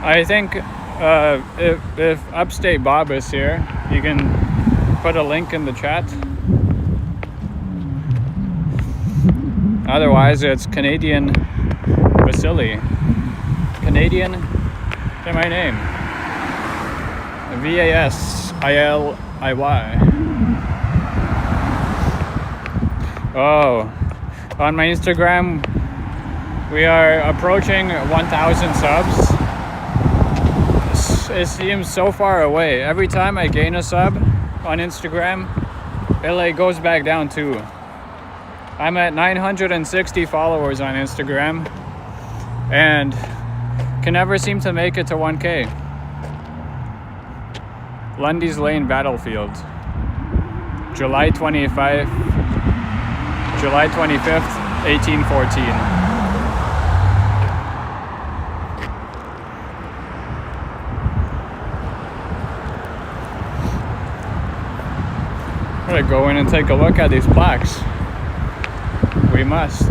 I think if Upstate Bob is here, you can put a link in the chat. Otherwise, it's Canadian Vasily. Canadian? Say my name. Vasiliy. Oh, on my Instagram, we are approaching 1,000 subs. It seems so far away. Every time I gain a sub on Instagram, it like goes back down too. I'm at 960 followers on Instagram and can never seem to make it to 1K. Lundy's Lane Battlefield, July 25th, 1814. I'm gonna go in and take a look at these plaques. We must.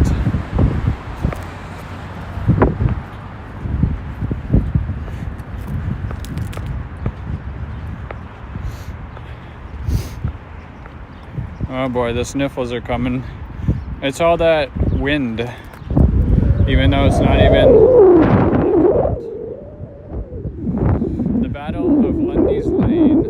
Oh boy, the sniffles are coming. It's all that wind, even though it's not even. The Battle of Lundy's Lane.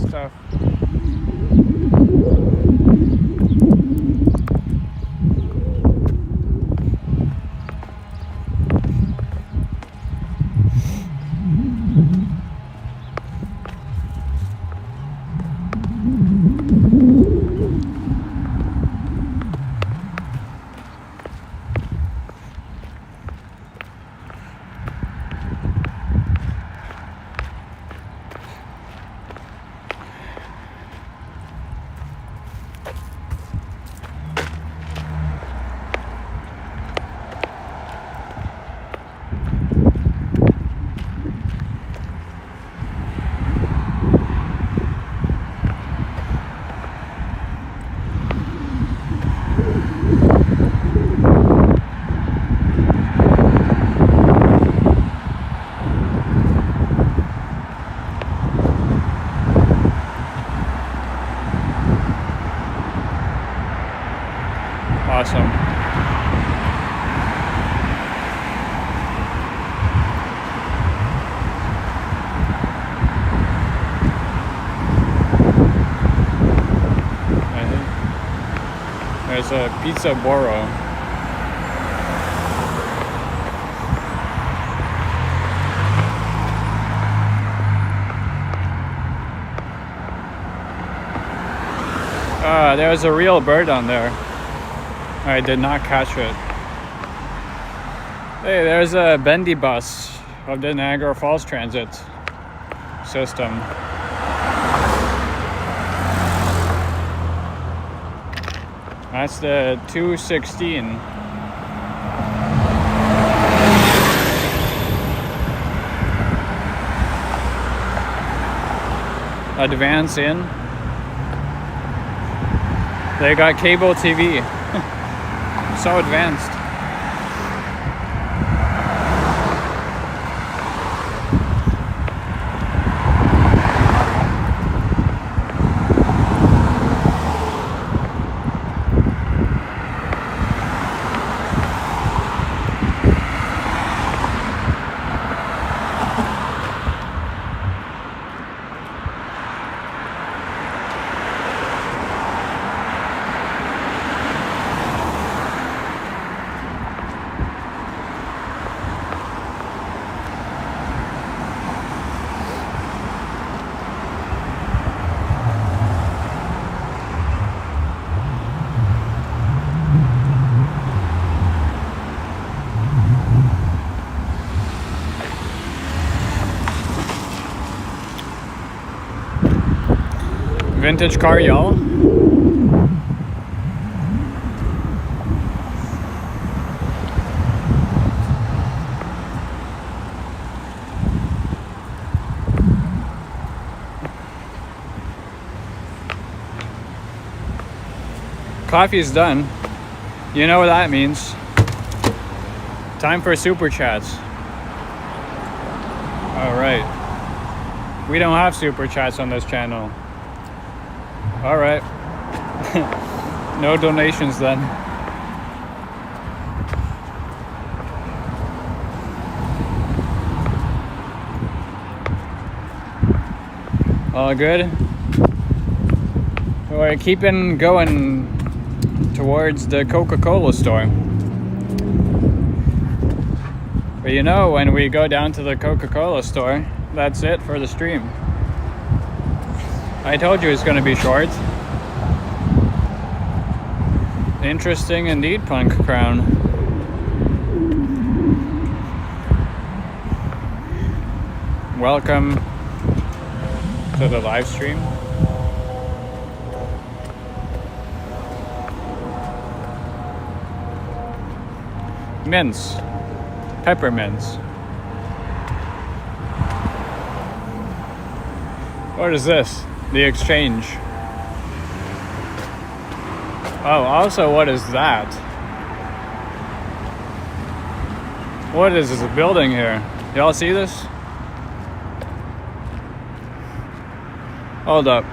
Stuff. Awesome. I think there's a Pizza Boro. There's a real bird on there. I did not catch it. Hey, there's a bendy bus of the Niagara Falls Transit system. That's the 216. Advance in. They got cable TV. So advanced. Vintage car, y'all. Coffee's done. You know what that means. Time for super chats. All right. We don't have super chats on this channel. All right. No donations then. All good. We're keeping going towards the Coca-Cola store. But you know, when we go down to the Coca-Cola store, that's it for the stream. I told you it's going to be short. Interesting indeed, Punk Crown. Welcome to the live stream. Mints. Peppermints. What is this? The exchange. Oh, also, what is that? What is this building here? Y'all see this? Hold up.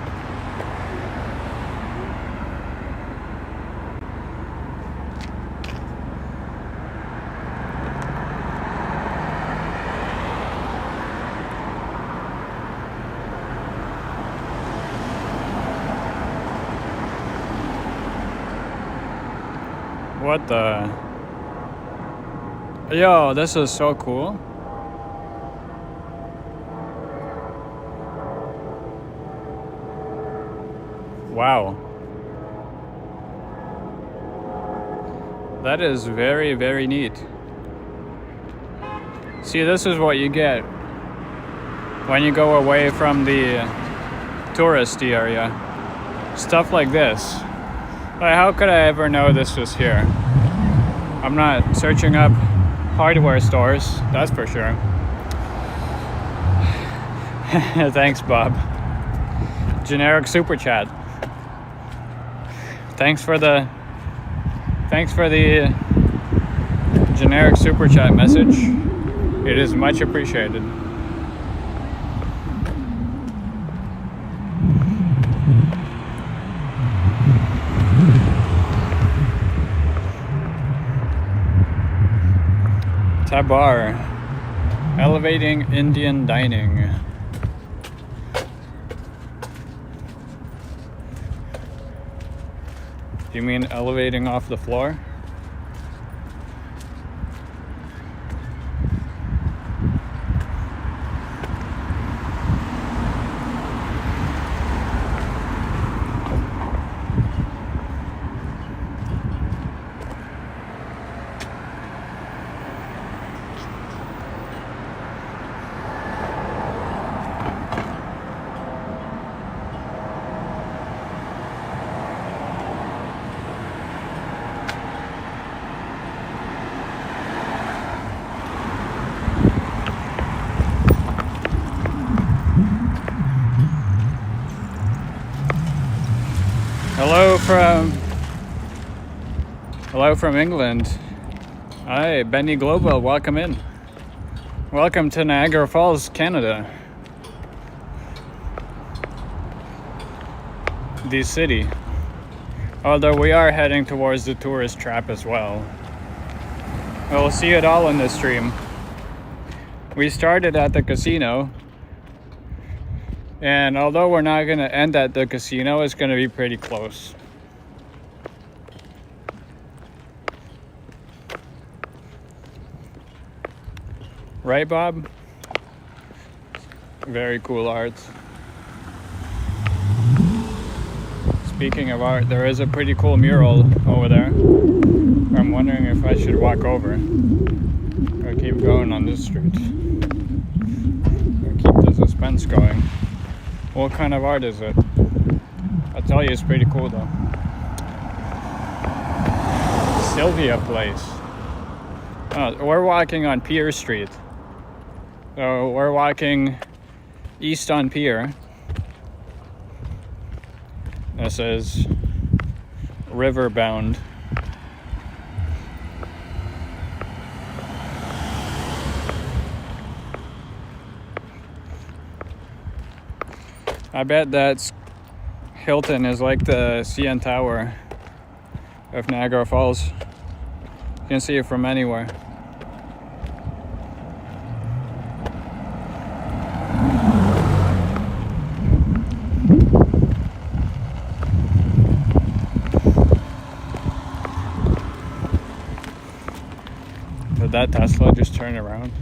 What the? Yo, this is so cool. Wow. That is very, very neat. See, this is what you get when you go away from the touristy area. Stuff like this. Like, how could I ever know this was here? I'm not searching up hardware stores, that's for sure. Thanks, Bob. Generic super chat. Thanks for the generic super chat message. It is much appreciated. Tabar, elevating Indian dining. Do you mean elevating off the floor? Hello from England. Hi, Benny Global, welcome in. Welcome to Niagara Falls, Canada. The city. Although we are heading towards the tourist trap as well. We'll see it all in this stream. We started at the casino. And although we're not going to end at the casino, it's going to be pretty close. Right, Bob? Very cool art. Speaking of art, there is a pretty cool mural over there. I'm wondering if I should walk over or keep going on this street. Or keep the suspense going. What kind of art is it? I'll tell you, it's pretty cool though. Sylvia Place. Oh, we're walking on Pier Street. So we're walking east on Pier. This is river bound. I bet that Hilton is like the CN Tower of Niagara Falls. You can see it from anywhere. Did that Tesla just turn around?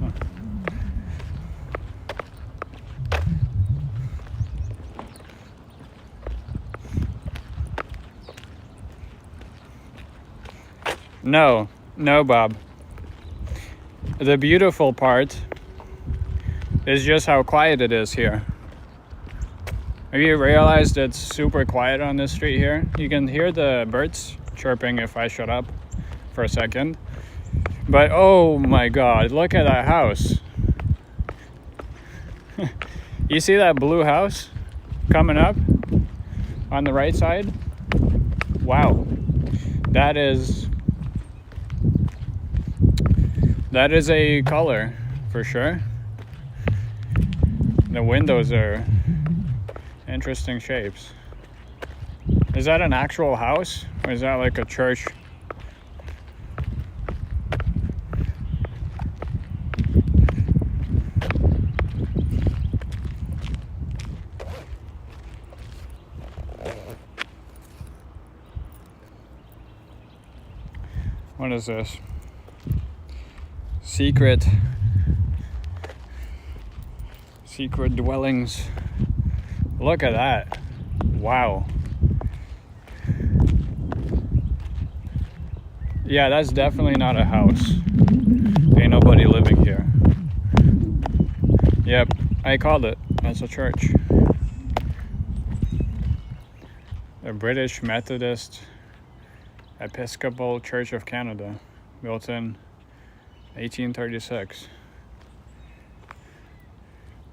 Huh. No, Bob. The beautiful part is just how quiet it is here. Have you realized it's super quiet on this street here? You can hear the birds chirping if I shut up for a second. But oh my god, look at that house. You see that blue house coming up on the right side? Wow. That is a color for sure. The windows are interesting shapes. Is that an actual house? Or is that like a church? What is this? Secret dwellings. Look at that. Wow. Yeah, that's definitely not a house. Ain't nobody living here. Yep, I called it. That's a church. The British Methodist Episcopal Church of Canada, built in 1836.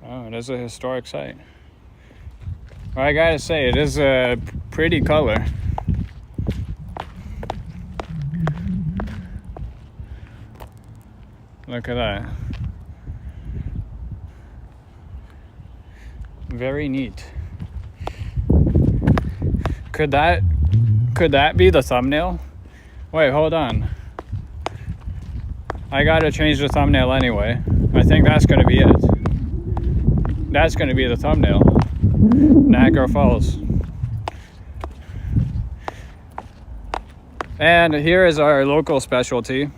Oh, it is a historic site. Well, I gotta say, it is a pretty color. Look at that. Very neat. Could that be the thumbnail? Wait, hold on. I gotta change the thumbnail anyway. I think that's gonna be it. That's gonna be the thumbnail. Niagara Falls. And here is our local specialty.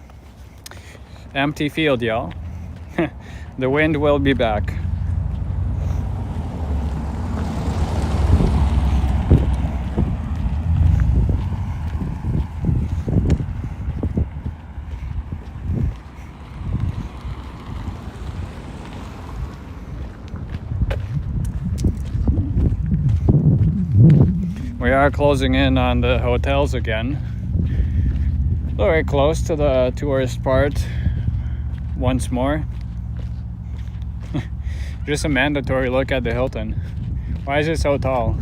Empty field, y'all. The wind will be back. We are closing in on the hotels again. Very close to the tourist part once more. Just a mandatory look at the Hilton. Why is it so tall?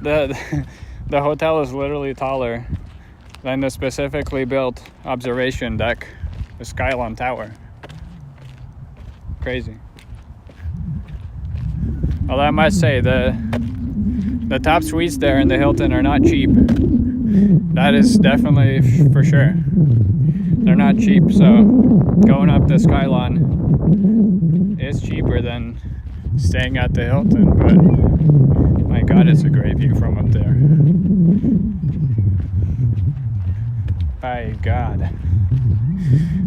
The hotel is literally taller than the specifically built observation deck, the Skylon Tower. Crazy. Although I must say, the top suites there in the Hilton are not cheap. That is definitely for sure. They're not cheap, so going up the Skylon is cheaper than staying at the Hilton, but my god, it's a great view from up there. My god.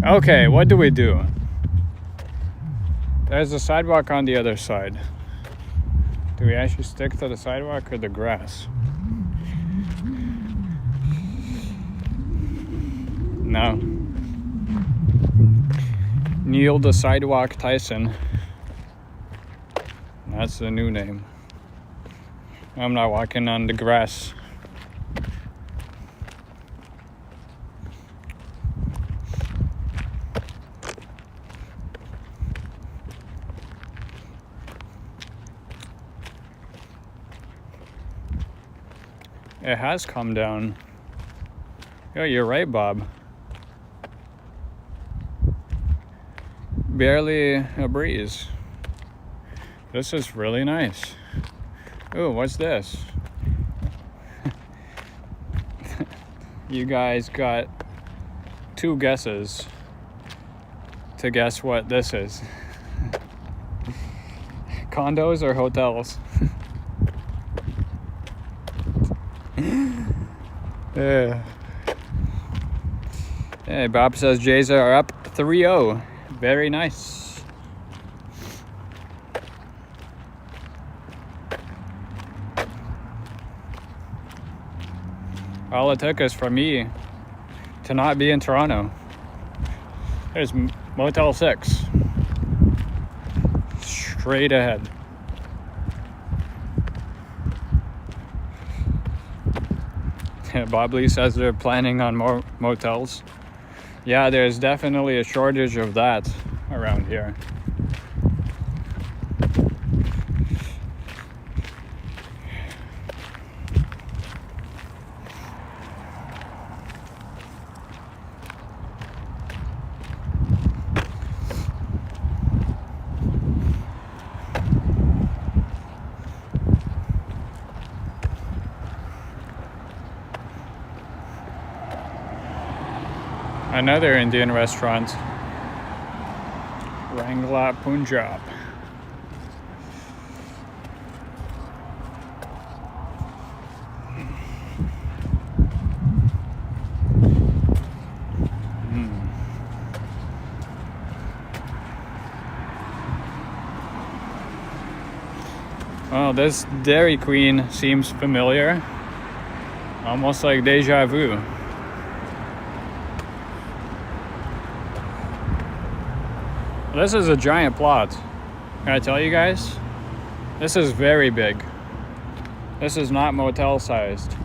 Okay, what do we do? There's a sidewalk on the other side. Do we actually stick to the sidewalk or the grass? No. Neil the Sidewalk Tyson. That's the new name. I'm not walking on the grass. It has come down. Oh, you're right, Bob. Barely a breeze. This is really nice. Oh, what's this? You guys got 2 guesses to guess what this is. Condos or hotels? Yeah. Hey, Bob says Jays are up 3-0. Very nice. All it took is for me to not be in Toronto. There's Motel 6. Straight ahead. Bob Lee says they're planning on more motels. Yeah, there's definitely a shortage of that around here. Another Indian restaurant, Rangla Punjab. Well, this Dairy Queen seems familiar, almost like deja vu. This is a giant plot. Can I tell you guys? This is very big. This is not motel sized.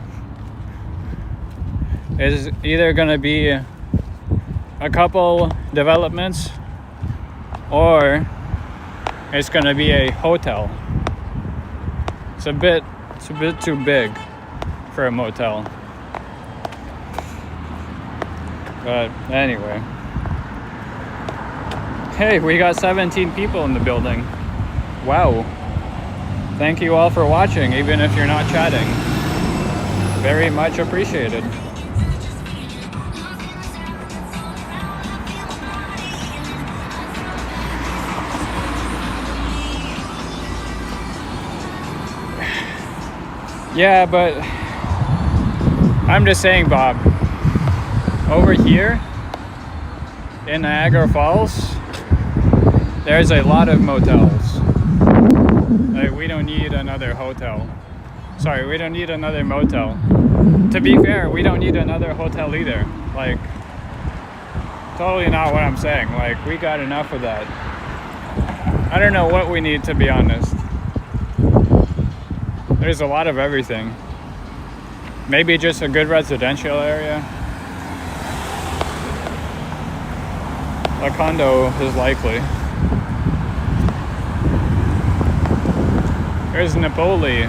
It's either gonna be a couple developments or it's gonna be a hotel. It's a bit too big for a motel. But anyway. Hey, we got 17 people in the building. Wow. Thank you all for watching, even if you're not chatting. Very much appreciated. Yeah, but I'm just saying, Bob, over here in Niagara Falls, there's a lot of motels. Like, we don't need another hotel. Sorry, we don't need another motel. To be fair, we don't need another hotel either. Like, totally not what I'm saying. Like, we got enough of that. I don't know what we need, to be honest. There's a lot of everything. Maybe just a good residential area. A condo is likely. There's Napoli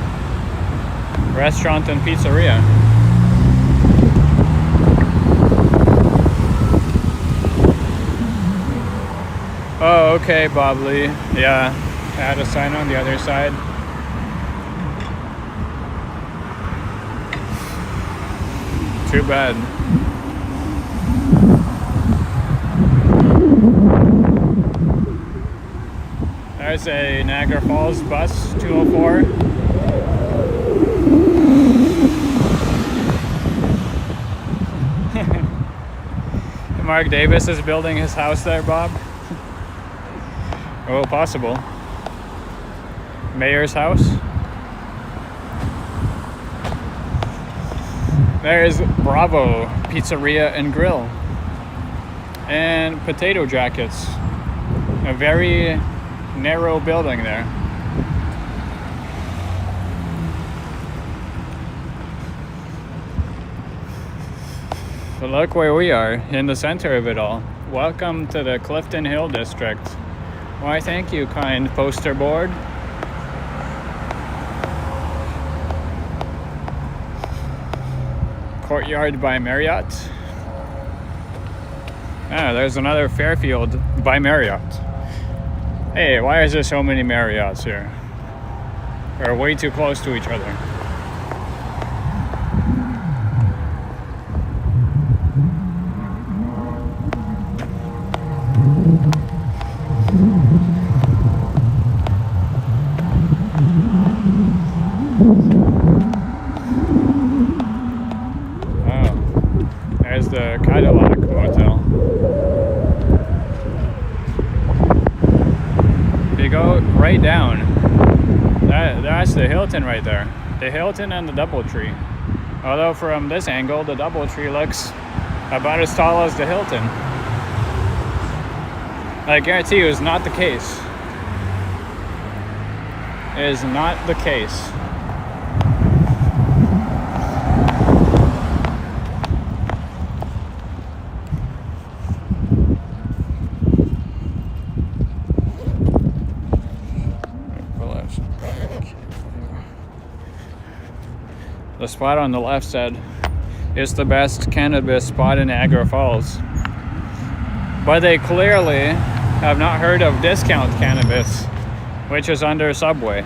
restaurant and pizzeria. Oh, okay, Bob Lee. Yeah, I had a sign on the other side. Too bad. There's a Niagara Falls bus, 204. Mark Davis is building his house there, Bob. Oh, possible. Mayor's house. There's Bravo Pizzeria and Grill. And Potato Jackets. A very narrow building there. But look where we are, in the center of it all. Welcome to the Clifton Hill District. Why, thank you, kind poster board. Courtyard by Marriott. Ah, there's another Fairfield by Marriott. Hey, why is there so many Marriotts here? They're way too close to each other. There's the Cadillac Motel. If you go right down, that's the Hilton right there. The Hilton and the DoubleTree. Although from this angle, the DoubleTree looks about as tall as the Hilton. I guarantee you it's not the case. It is not the case. The spot on the left said, "It's the best cannabis spot in Niagara Falls." But they clearly have not heard of Discount Cannabis, which is under Subway.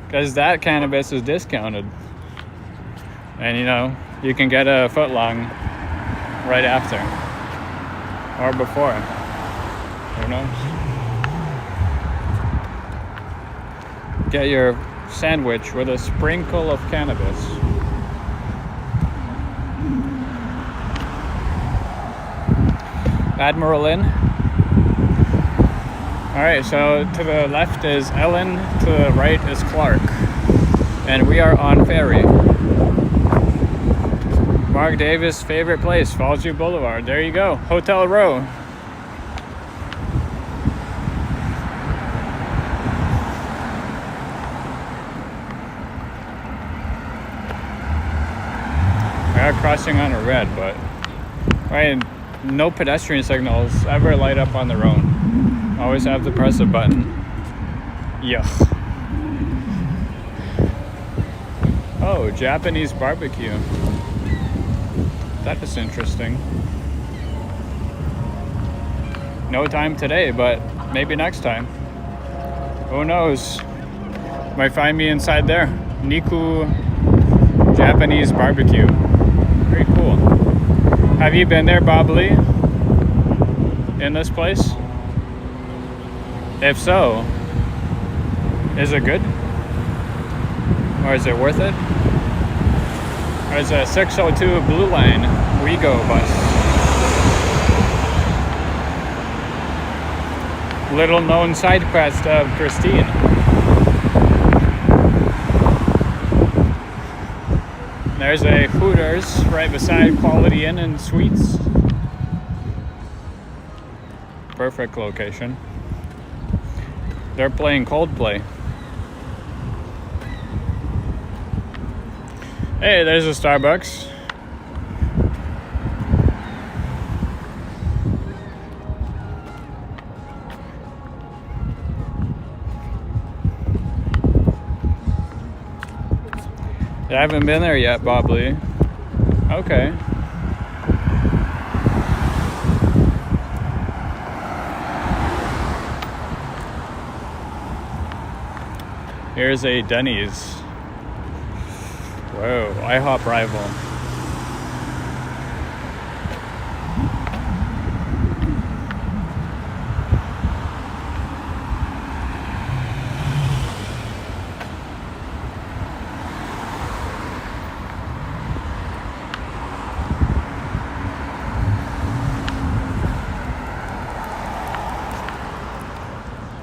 Because that cannabis is discounted. And you know, you can get a footlong right after. Or before. Who knows? Get your sandwich with a sprinkle of cannabis. Admiral Inn. Alright, so to the left is Ellen, to the right is Clark. And we are on ferry. Mark Davis' favorite place, Fallsview Boulevard. There you go, Hotel Row. Crossing on a red, but right, no pedestrian signals ever light up on their own. Always have to press a button. Yuck. Oh, Japanese barbecue. That is interesting. No time today, but maybe next time. Who knows? Might find me inside there. Niku Japanese barbecue. Very cool. Have you been there, Bob Lee? In this place? If so, is it good? Or is it worth it? There's a 602 Blue Line WeGo bus. Little known side quest of Christine. There's a Hooters right beside Quality Inn and Suites. Perfect location. They're playing Coldplay. Hey, there's a Starbucks. I haven't been there yet, Bob Lee. Okay. Here's a Denny's. Whoa, IHOP rival.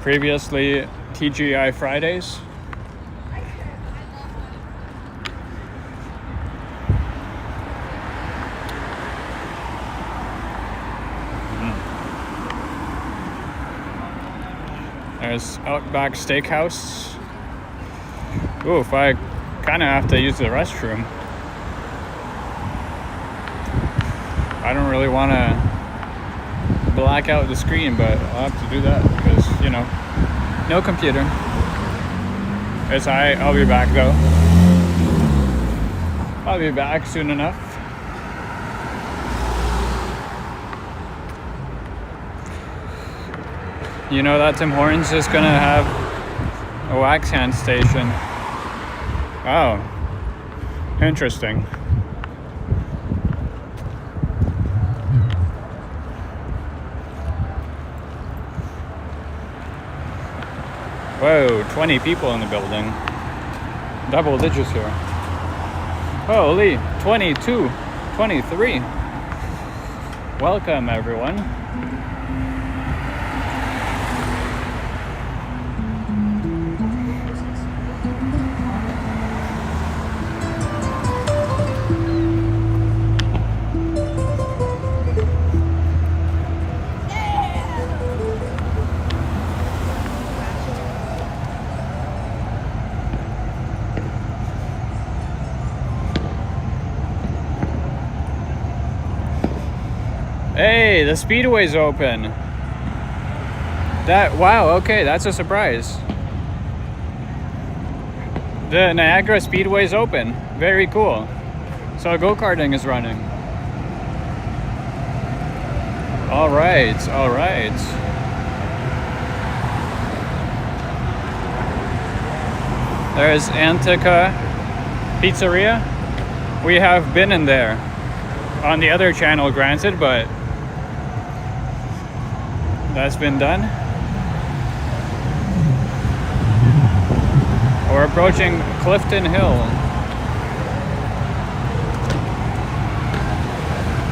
Previously, TGI Fridays. There's Outback Steakhouse. Oof, I kind of have to use the restroom. I don't really want to black out the screen, but I'll have to do that because, you know, no computer. It's alright, I'll be back though. I'll be back soon enough. You know that Tim Hortons is gonna have a wax hand station. Oh, interesting. Whoa, 20 people in the building. Double digits here. Holy, 22, 23. Welcome, everyone. Hey, the Speedway's open. Wow, okay, that's a surprise. The Niagara Speedway's open. Very cool. So go-karting is running. All right. There's Antica Pizzeria. We have been in there on the other channel, granted, but that's been done. We're approaching Clifton Hill.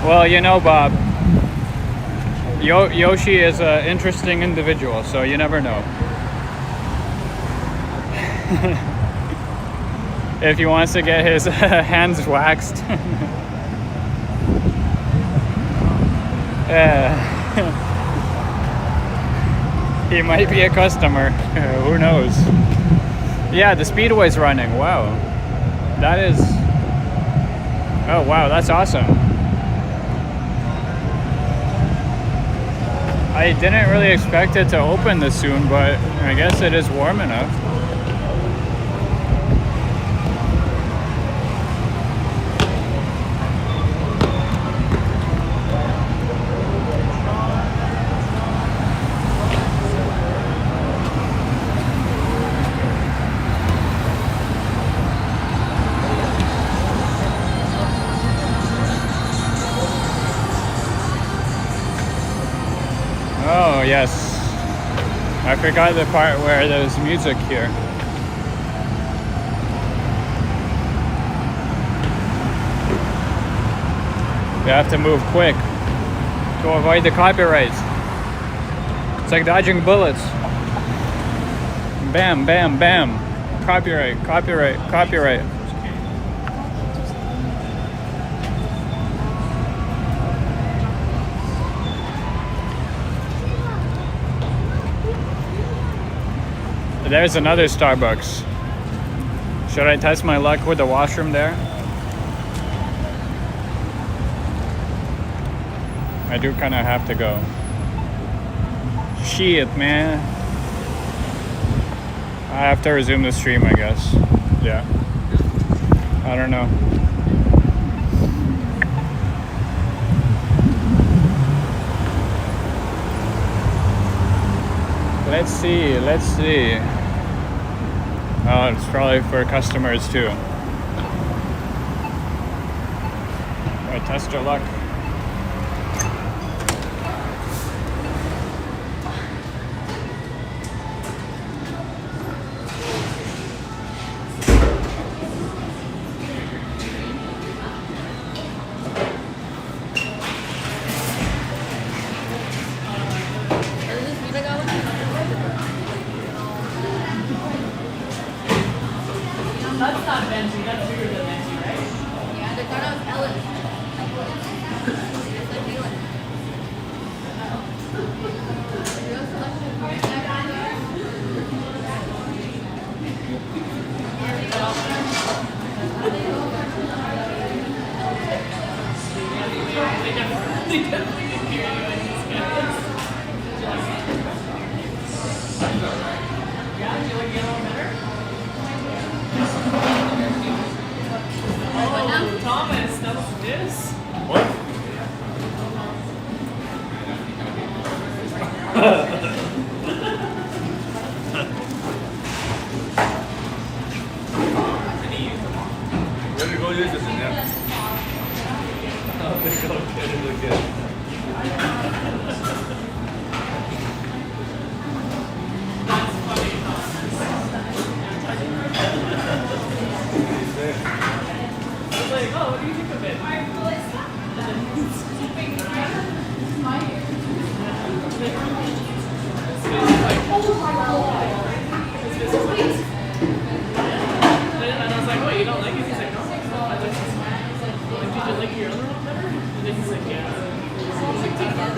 Well, you know, Bob, Yoshi is an interesting individual, so you never know. If he wants to get his hands waxed. He might be a customer. Who knows? Yeah, the Speedway's running. Wow. That is... Oh, wow, that's awesome. I didn't really expect it to open this soon, but I guess it is warm enough. Oh, yes. I forgot the part where there's music here. We have to move quick to avoid the copyrights. It's like dodging bullets. Bam, bam, bam. Copyright, copyright, copyright. There's another Starbucks. Should I test my luck with the washroom there? I do kind of have to go. Shit, man. I have to resume the stream, I guess. Yeah. I don't know. Let's see. Oh, it's probably for customers too. Alright, test your luck. That's not Venti, that's bigger than Venti, right? Yeah, they thought I was Ellen. It's like Ellen. Real selection. They definitely didn't hear you in these guys. Yeah, do you like it all better? What now? Go use this in there. Oh, go get it again. I was like, oh, what do you think of it? And I was like, what, you don't like it? He's like, no. I like this one. Like, did you like your other one better? And then he's like, yeah. He's like,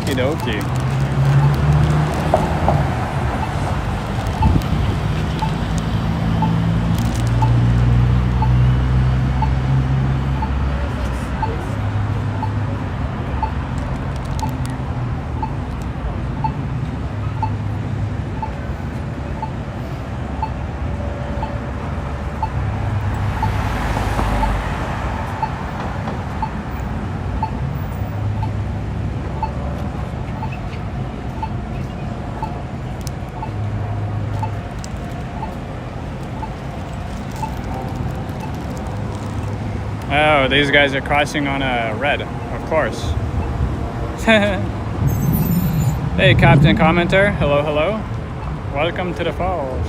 Okie dokie. Oh, these guys are crossing on a red, of course. Hey, Captain Commenter. Hello, hello. Welcome to the falls.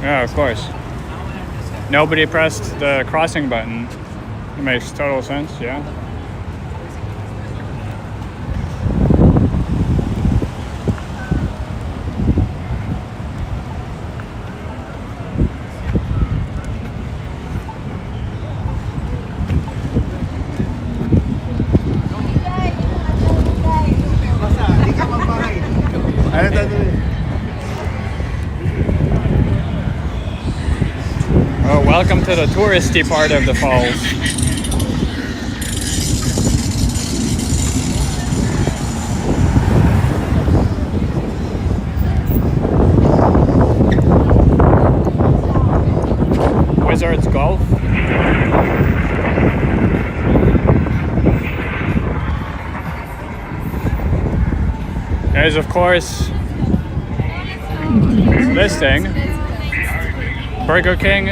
Yeah, of course. Nobody pressed the crossing button. It makes total sense, yeah. Oh, welcome to the touristy part of the falls. Wizards Golf. There's, of course, this thing, Burger King,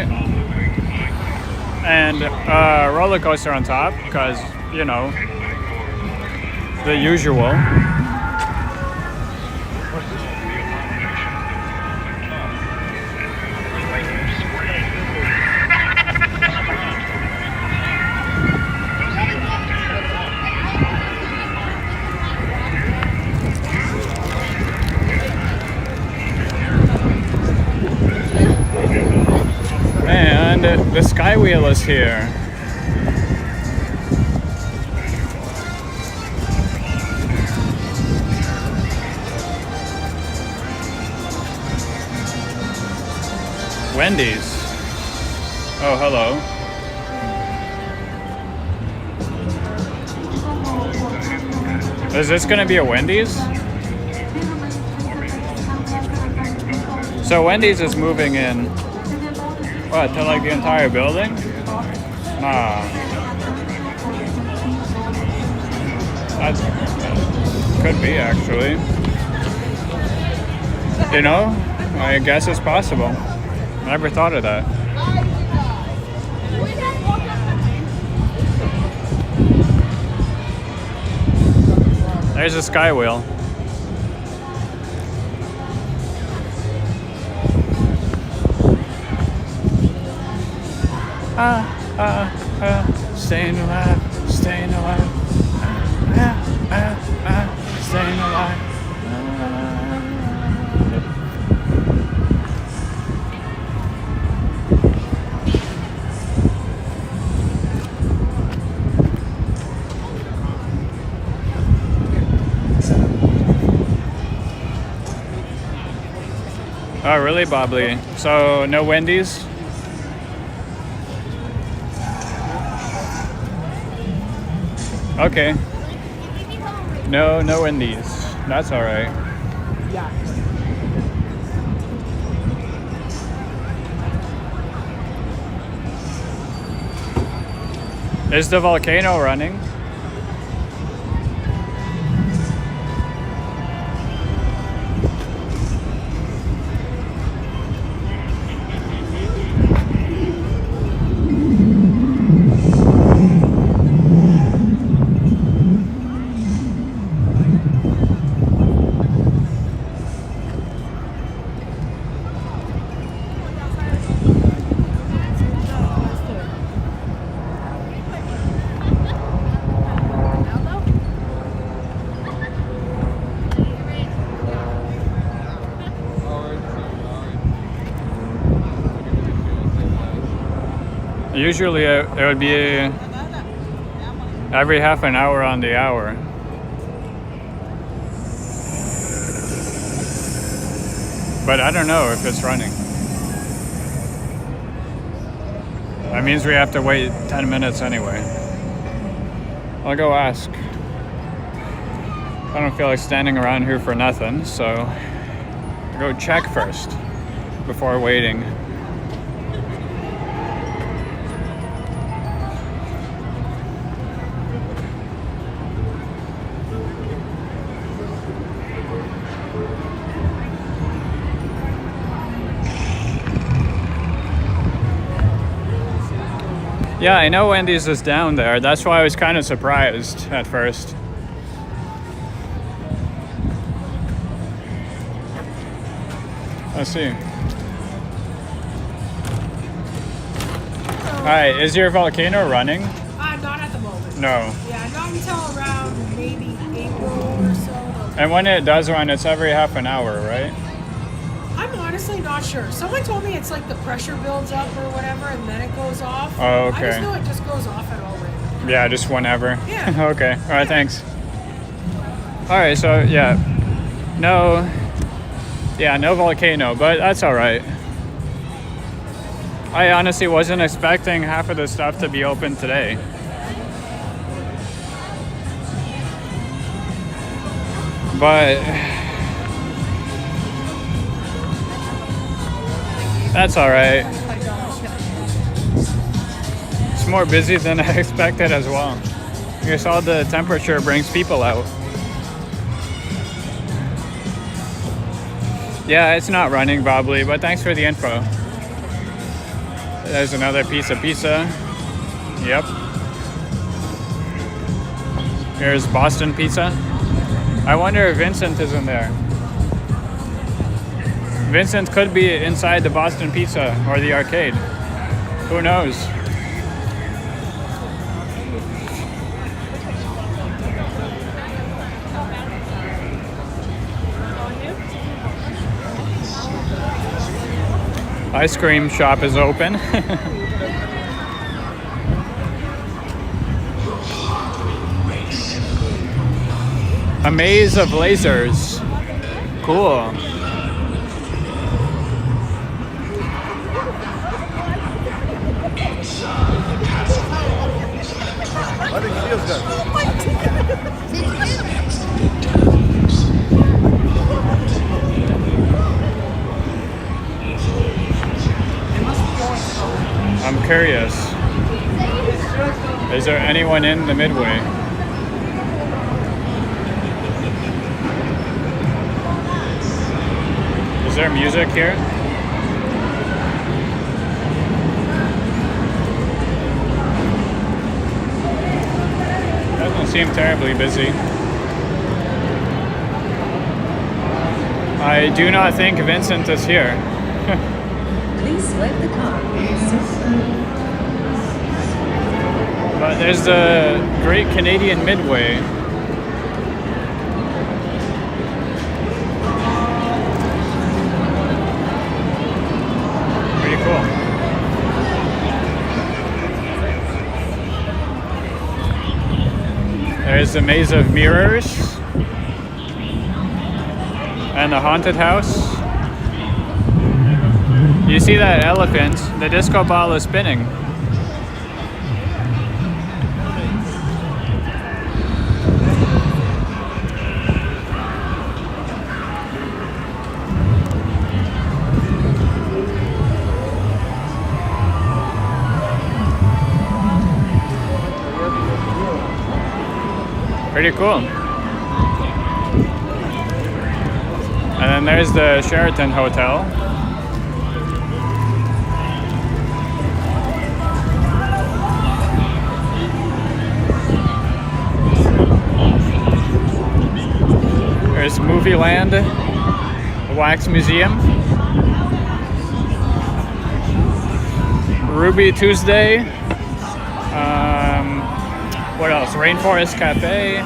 and a roller coaster on top, because, you know, the usual. And the Sky Wheel is here. Wendy's. Oh, hello. Is this gonna be a Wendy's? So Wendy's is moving in. What, to like the entire building? Nah. That could be, actually. You know, I guess it's possible. Never thought of that. There's a Sky Wheel. Staying alive, staying alive, staying alive. Oh, really, Bobbly? So, no Wendy's? Okay. No Wendy's. That's all right. Is the volcano running? Usually it would be every half an hour on the hour. But I don't know if it's running. That means we have to wait 10 minutes anyway. I'll go ask. I don't feel like standing around here for nothing, so I'll go check first before waiting. Yeah, I know Wendy's is down there. That's why I was kind of surprised at first. Let's see. Hi, is your volcano running? Not at the moment. No. Yeah, not until around maybe April or so. And when it does run, it's every half an hour, right? I'm honestly not sure. Someone told me it's like the pressure builds up or whatever and then it goes off. Oh, okay. I just know it just goes off at all random. Yeah, just whenever. Yeah. Okay. All right, thanks. All right, so yeah. No volcano, but that's all right. I honestly wasn't expecting half of the stuff to be open today. But that's all right. It's more busy than I expected as well. I guess all the temperature brings people out. Yeah, it's not running, Bobbly, but thanks for the info. There's another piece of pizza. Yep. Here's Boston pizza. I wonder if Vincent is in there. Vincent could be inside the Boston Pizza or the arcade. Who knows? Ice cream shop is open. A maze of lasers. Cool. I think it feels good. I'm curious. Is there anyone in the Midway? Is there music here? Doesn't seem terribly busy. I do not think Vincent is here. Please swipe the card. But there's the Great Canadian Midway. Pretty cool. There's the Maze of Mirrors. And the Haunted House. You see that elephant? The disco ball is spinning. Pretty cool. And then there's the Sheraton Hotel. There's Movie Land, the Wax Museum, Ruby Tuesday. What else? Rainforest Cafe.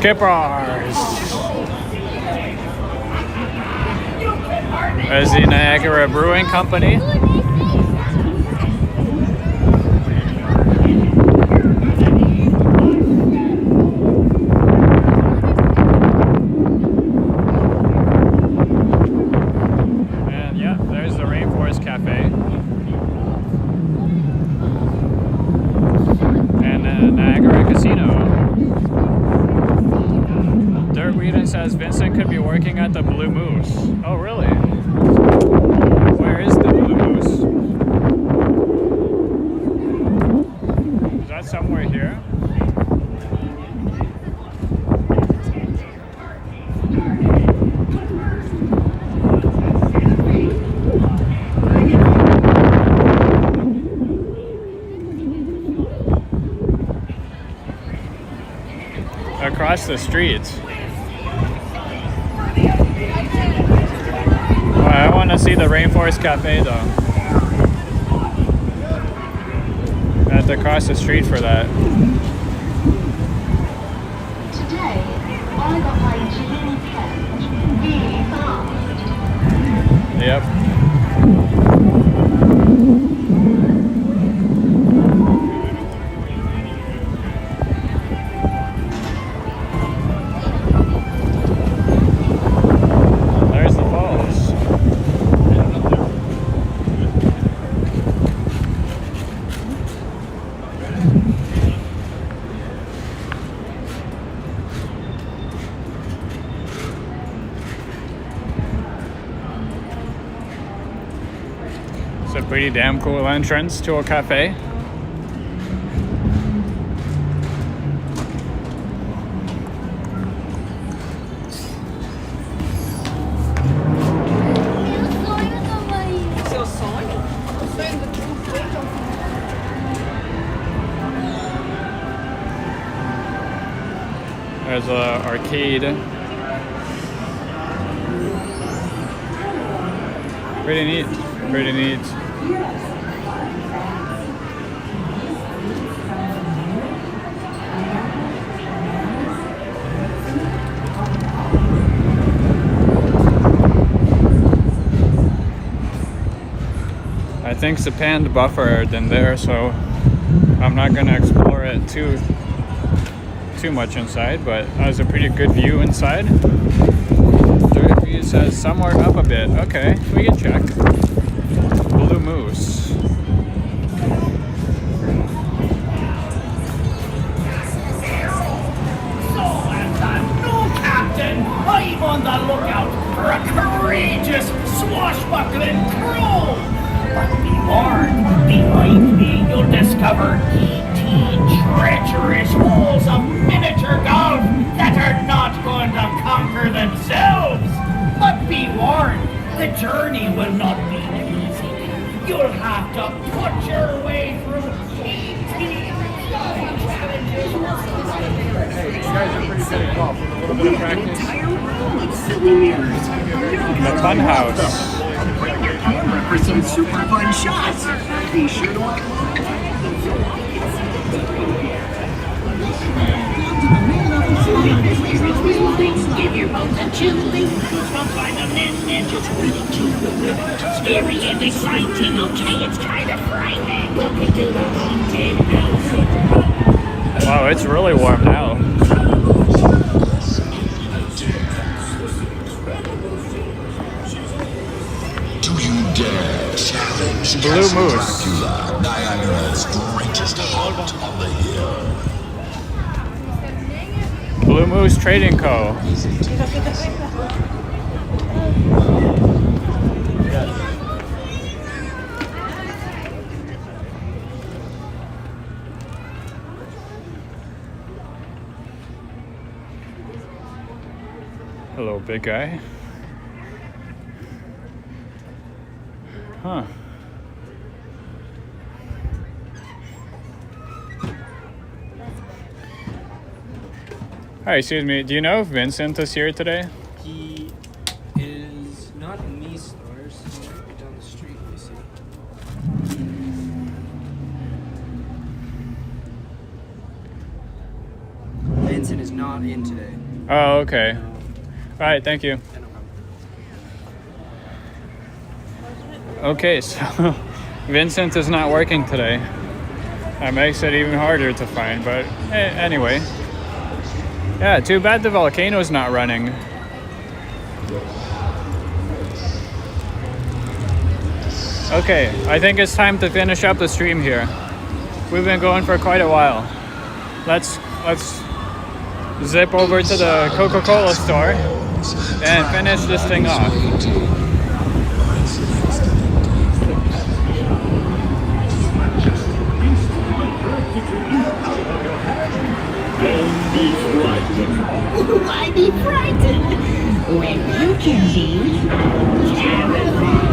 Skippers. There's the Niagara Brewing Company. And yeah, there's the Rainforest Cafe. And Niagara Casino. Dirk Whedon says Vincent could be working at the Blue Moose. Oh, really? Where is the Blue Moose? Is that somewhere here? Across the street. Well, I want to see the Rainforest Cafe though. I have to cross the street for that. Today, I got my gene test really fast. Yep. There's the falls. It's a pretty damn cool entrance to a cafe. Still sawing? There's a arcade. Pretty neat. Pretty neat. I think it's a panned buffer in there, so I'm not gonna explore it too much inside, but that was a pretty good view inside. Dirt View says somewhere up a bit. Okay, we can check. Blue Moose. So, as I'm no captain, I'm on the lookout for a courageous, swashbuckling crew. But be warned, behind me you'll discover 18 treacherous holes of miniature golf that are not going to conquer themselves. But be warned, the journey will not be easy. You'll have to put your way through 18 challenges. Hey, you guys are pretty good at golf. With a little bit of practice. The Fun House. For some super fun shots. Be sure to Give your boat a chilling. From find a and just really keep the limit. Scary and exciting, okay, it's kind of frightening. Welcome to the haunted house. Wow, it's really warm now. Do you dare challenge Blue Castle Moose. Dracula, Niagara's greatest haunt on the hill? Blue Moose Trading Co. Hello, big guy. Huh. Hi, excuse me. Do you know if Vincent is here today? He is not in these stores. He might be down the street. Let me see. Vincent is not in today. Oh, okay. All right, thank you. Yeah, no problem. Okay, so Vincent is not working today. That makes it even harder to find, but anyway. Yeah, too bad the volcano's not running. Okay, I think it's time to finish up the stream here. We've been going for quite a while. Let's zip over to the Coca-Cola store and finish this thing off. Why be frightened when you can be terrified?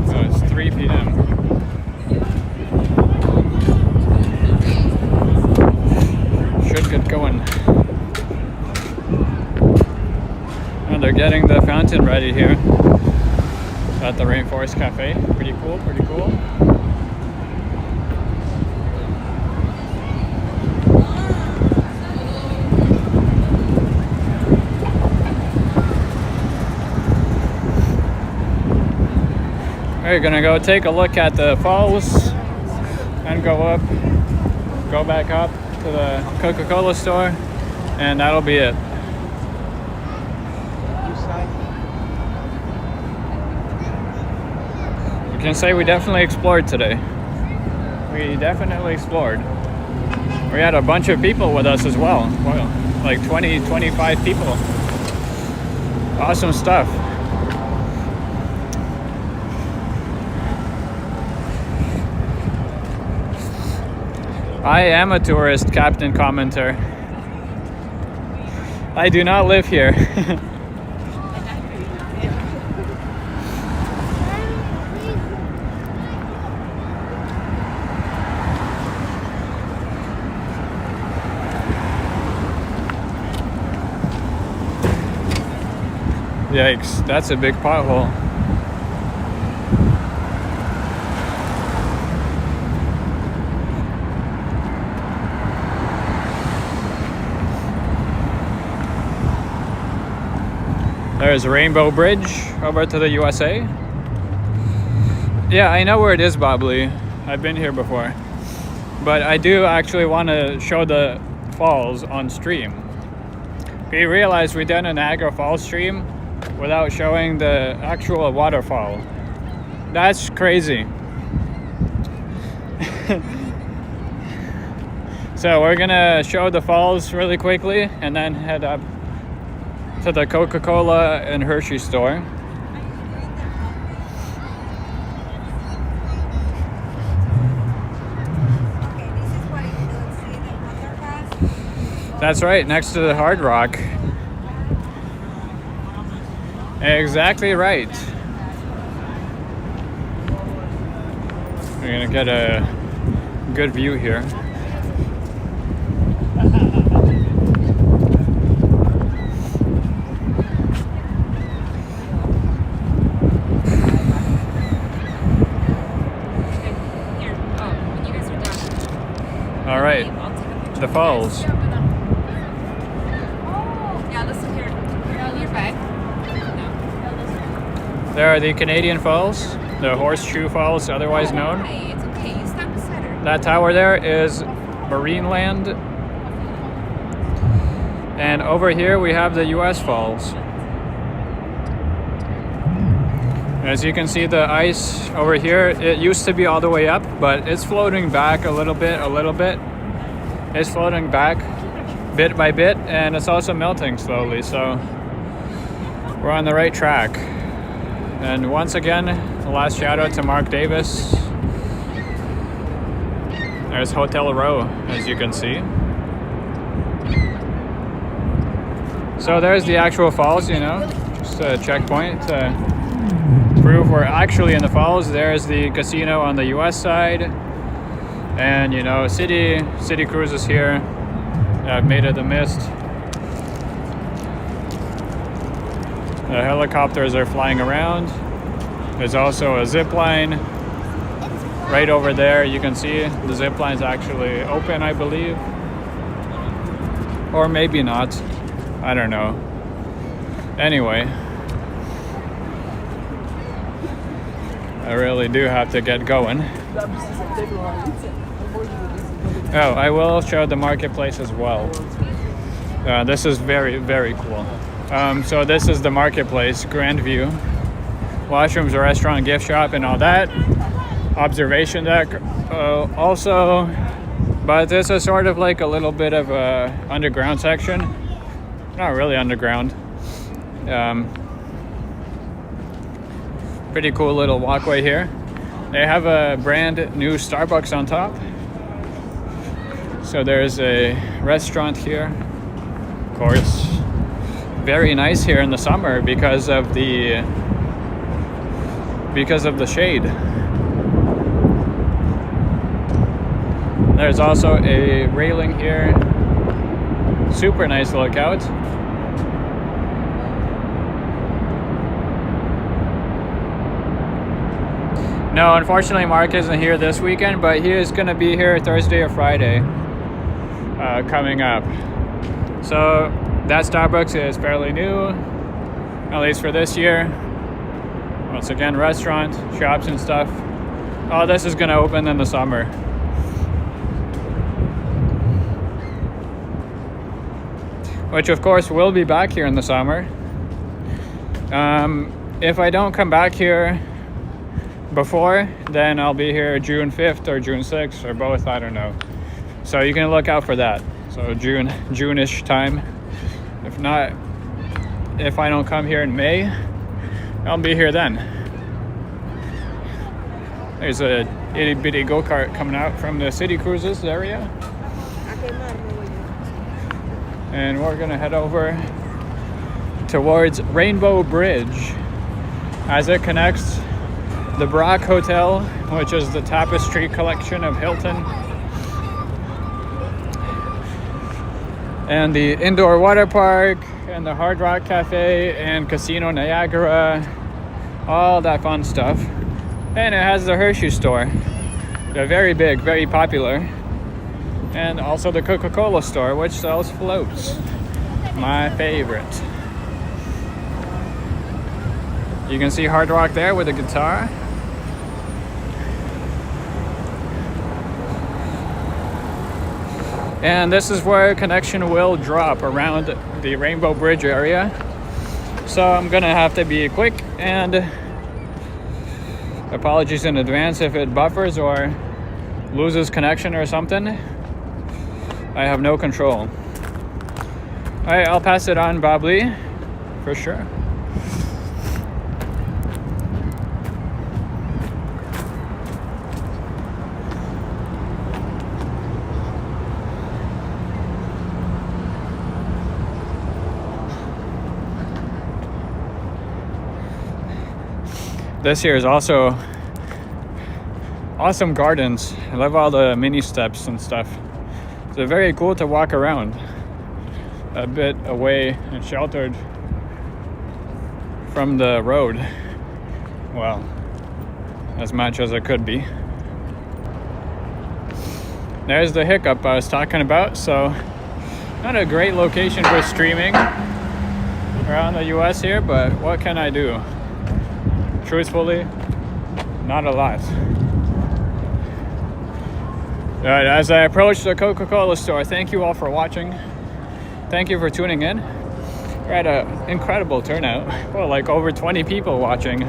So it's 3 p.m. Should get going. And they're getting the fountain ready here at the Rainforest Cafe. Pretty cool, pretty cool. We're gonna go take a look at the falls and go back up to the Coca-Cola store, and that'll be it. You can say we definitely explored today. We definitely explored. We had a bunch of people with us as well. Well, like 20, 25 people. Awesome stuff. I am a tourist, Captain Commenter. I do not live here. Yikes, that's a big pothole. There's Rainbow Bridge over to the USA. Yeah, I know where it is, Bobley. I've been here before. But I do actually want to show the falls on stream. We realized we did a Niagara Falls stream without showing the actual waterfall. That's crazy. So we're gonna show the falls really quickly and then head up to the Coca-Cola and Hershey store. That's right, next to the Hard Rock. Exactly right. We're gonna get a good view here. All right, the falls. Yeah, listen here. Your bag. There are the Canadian Falls, the Horseshoe Falls, otherwise known. Hey, it's okay. You stand beside her. That tower there is Marineland. And over here we have the US Falls. As you can see, the ice over here, it used to be all the way up, but it's floating back a little bit. It's floating back bit by bit, and it's also melting slowly, so we're on the right track. And once again, the last shout out to Mark Davis. There's Hotel Row, as you can see. So there's the actual falls, you know, just a checkpoint to prove we're actually in the falls. There's the casino on the US side. And you know, city cruises here. I've made it the mist. The helicopters are flying around. There's also a zip line right over there. You can see the zip line's actually open, I believe. Or maybe not. I don't know. Anyway, I really do have to get going. Oh, I will show the marketplace as well. This is very, very cool. So this is the marketplace, Grand View. Washrooms, a restaurant, gift shop, and all that. Observation deck also, but this is sort of like a little bit of a underground section. Not really underground. Pretty cool little walkway here. They have a brand new Starbucks on top. So there's a restaurant here. Of course, very nice here in the summer because of the shade. There's also a railing here. Super nice lookout. No, unfortunately Mark isn't here this weekend, but he is going to be here Thursday or Friday coming up. So that Starbucks is fairly new, at least for this year. Once again, restaurant, shops and stuff. Oh, this is going to open in the summer. Which of course will be back here in the summer. If I don't come back here before, then I'll be here June 5th or June 6th or both, I don't know. So you can look out for that. So June-ish time. If not, if I don't come here in May, I'll be here then. There's a itty bitty go-kart coming out from the city cruises area. And we're gonna head over towards Rainbow Bridge as it connects the Brock Hotel, which is the Tapestry collection of Hilton, and the indoor water park, and the Hard Rock Cafe, and Casino Niagara, all that fun stuff. And it has the Hershey store. They're very big, very popular. And also the Coca-Cola store, which sells floats. My favorite. You can see Hard Rock there with a guitar. And this is where connection will drop around the Rainbow Bridge area. So I'm gonna have to be quick, and apologies in advance if it buffers or loses connection or something. I have no control. All right, I'll pass it on, Bob Lee, for sure. This here is also awesome gardens. I love all the mini steps and stuff. It's very cool to walk around a bit away and sheltered from the road. Well, as much as it could be. There's the hiccup I was talking about. So not a great location for streaming around the US here, but what can I do? Truthfully, not a lot. Alright, as I approach the Coca-Cola store, thank you all for watching. Thank you for tuning in. We're at an incredible turnout. Well, like over 20 people watching.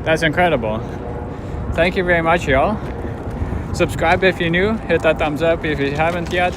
That's incredible. Thank you very much, y'all. Subscribe if you're new. Hit that thumbs up if you haven't yet.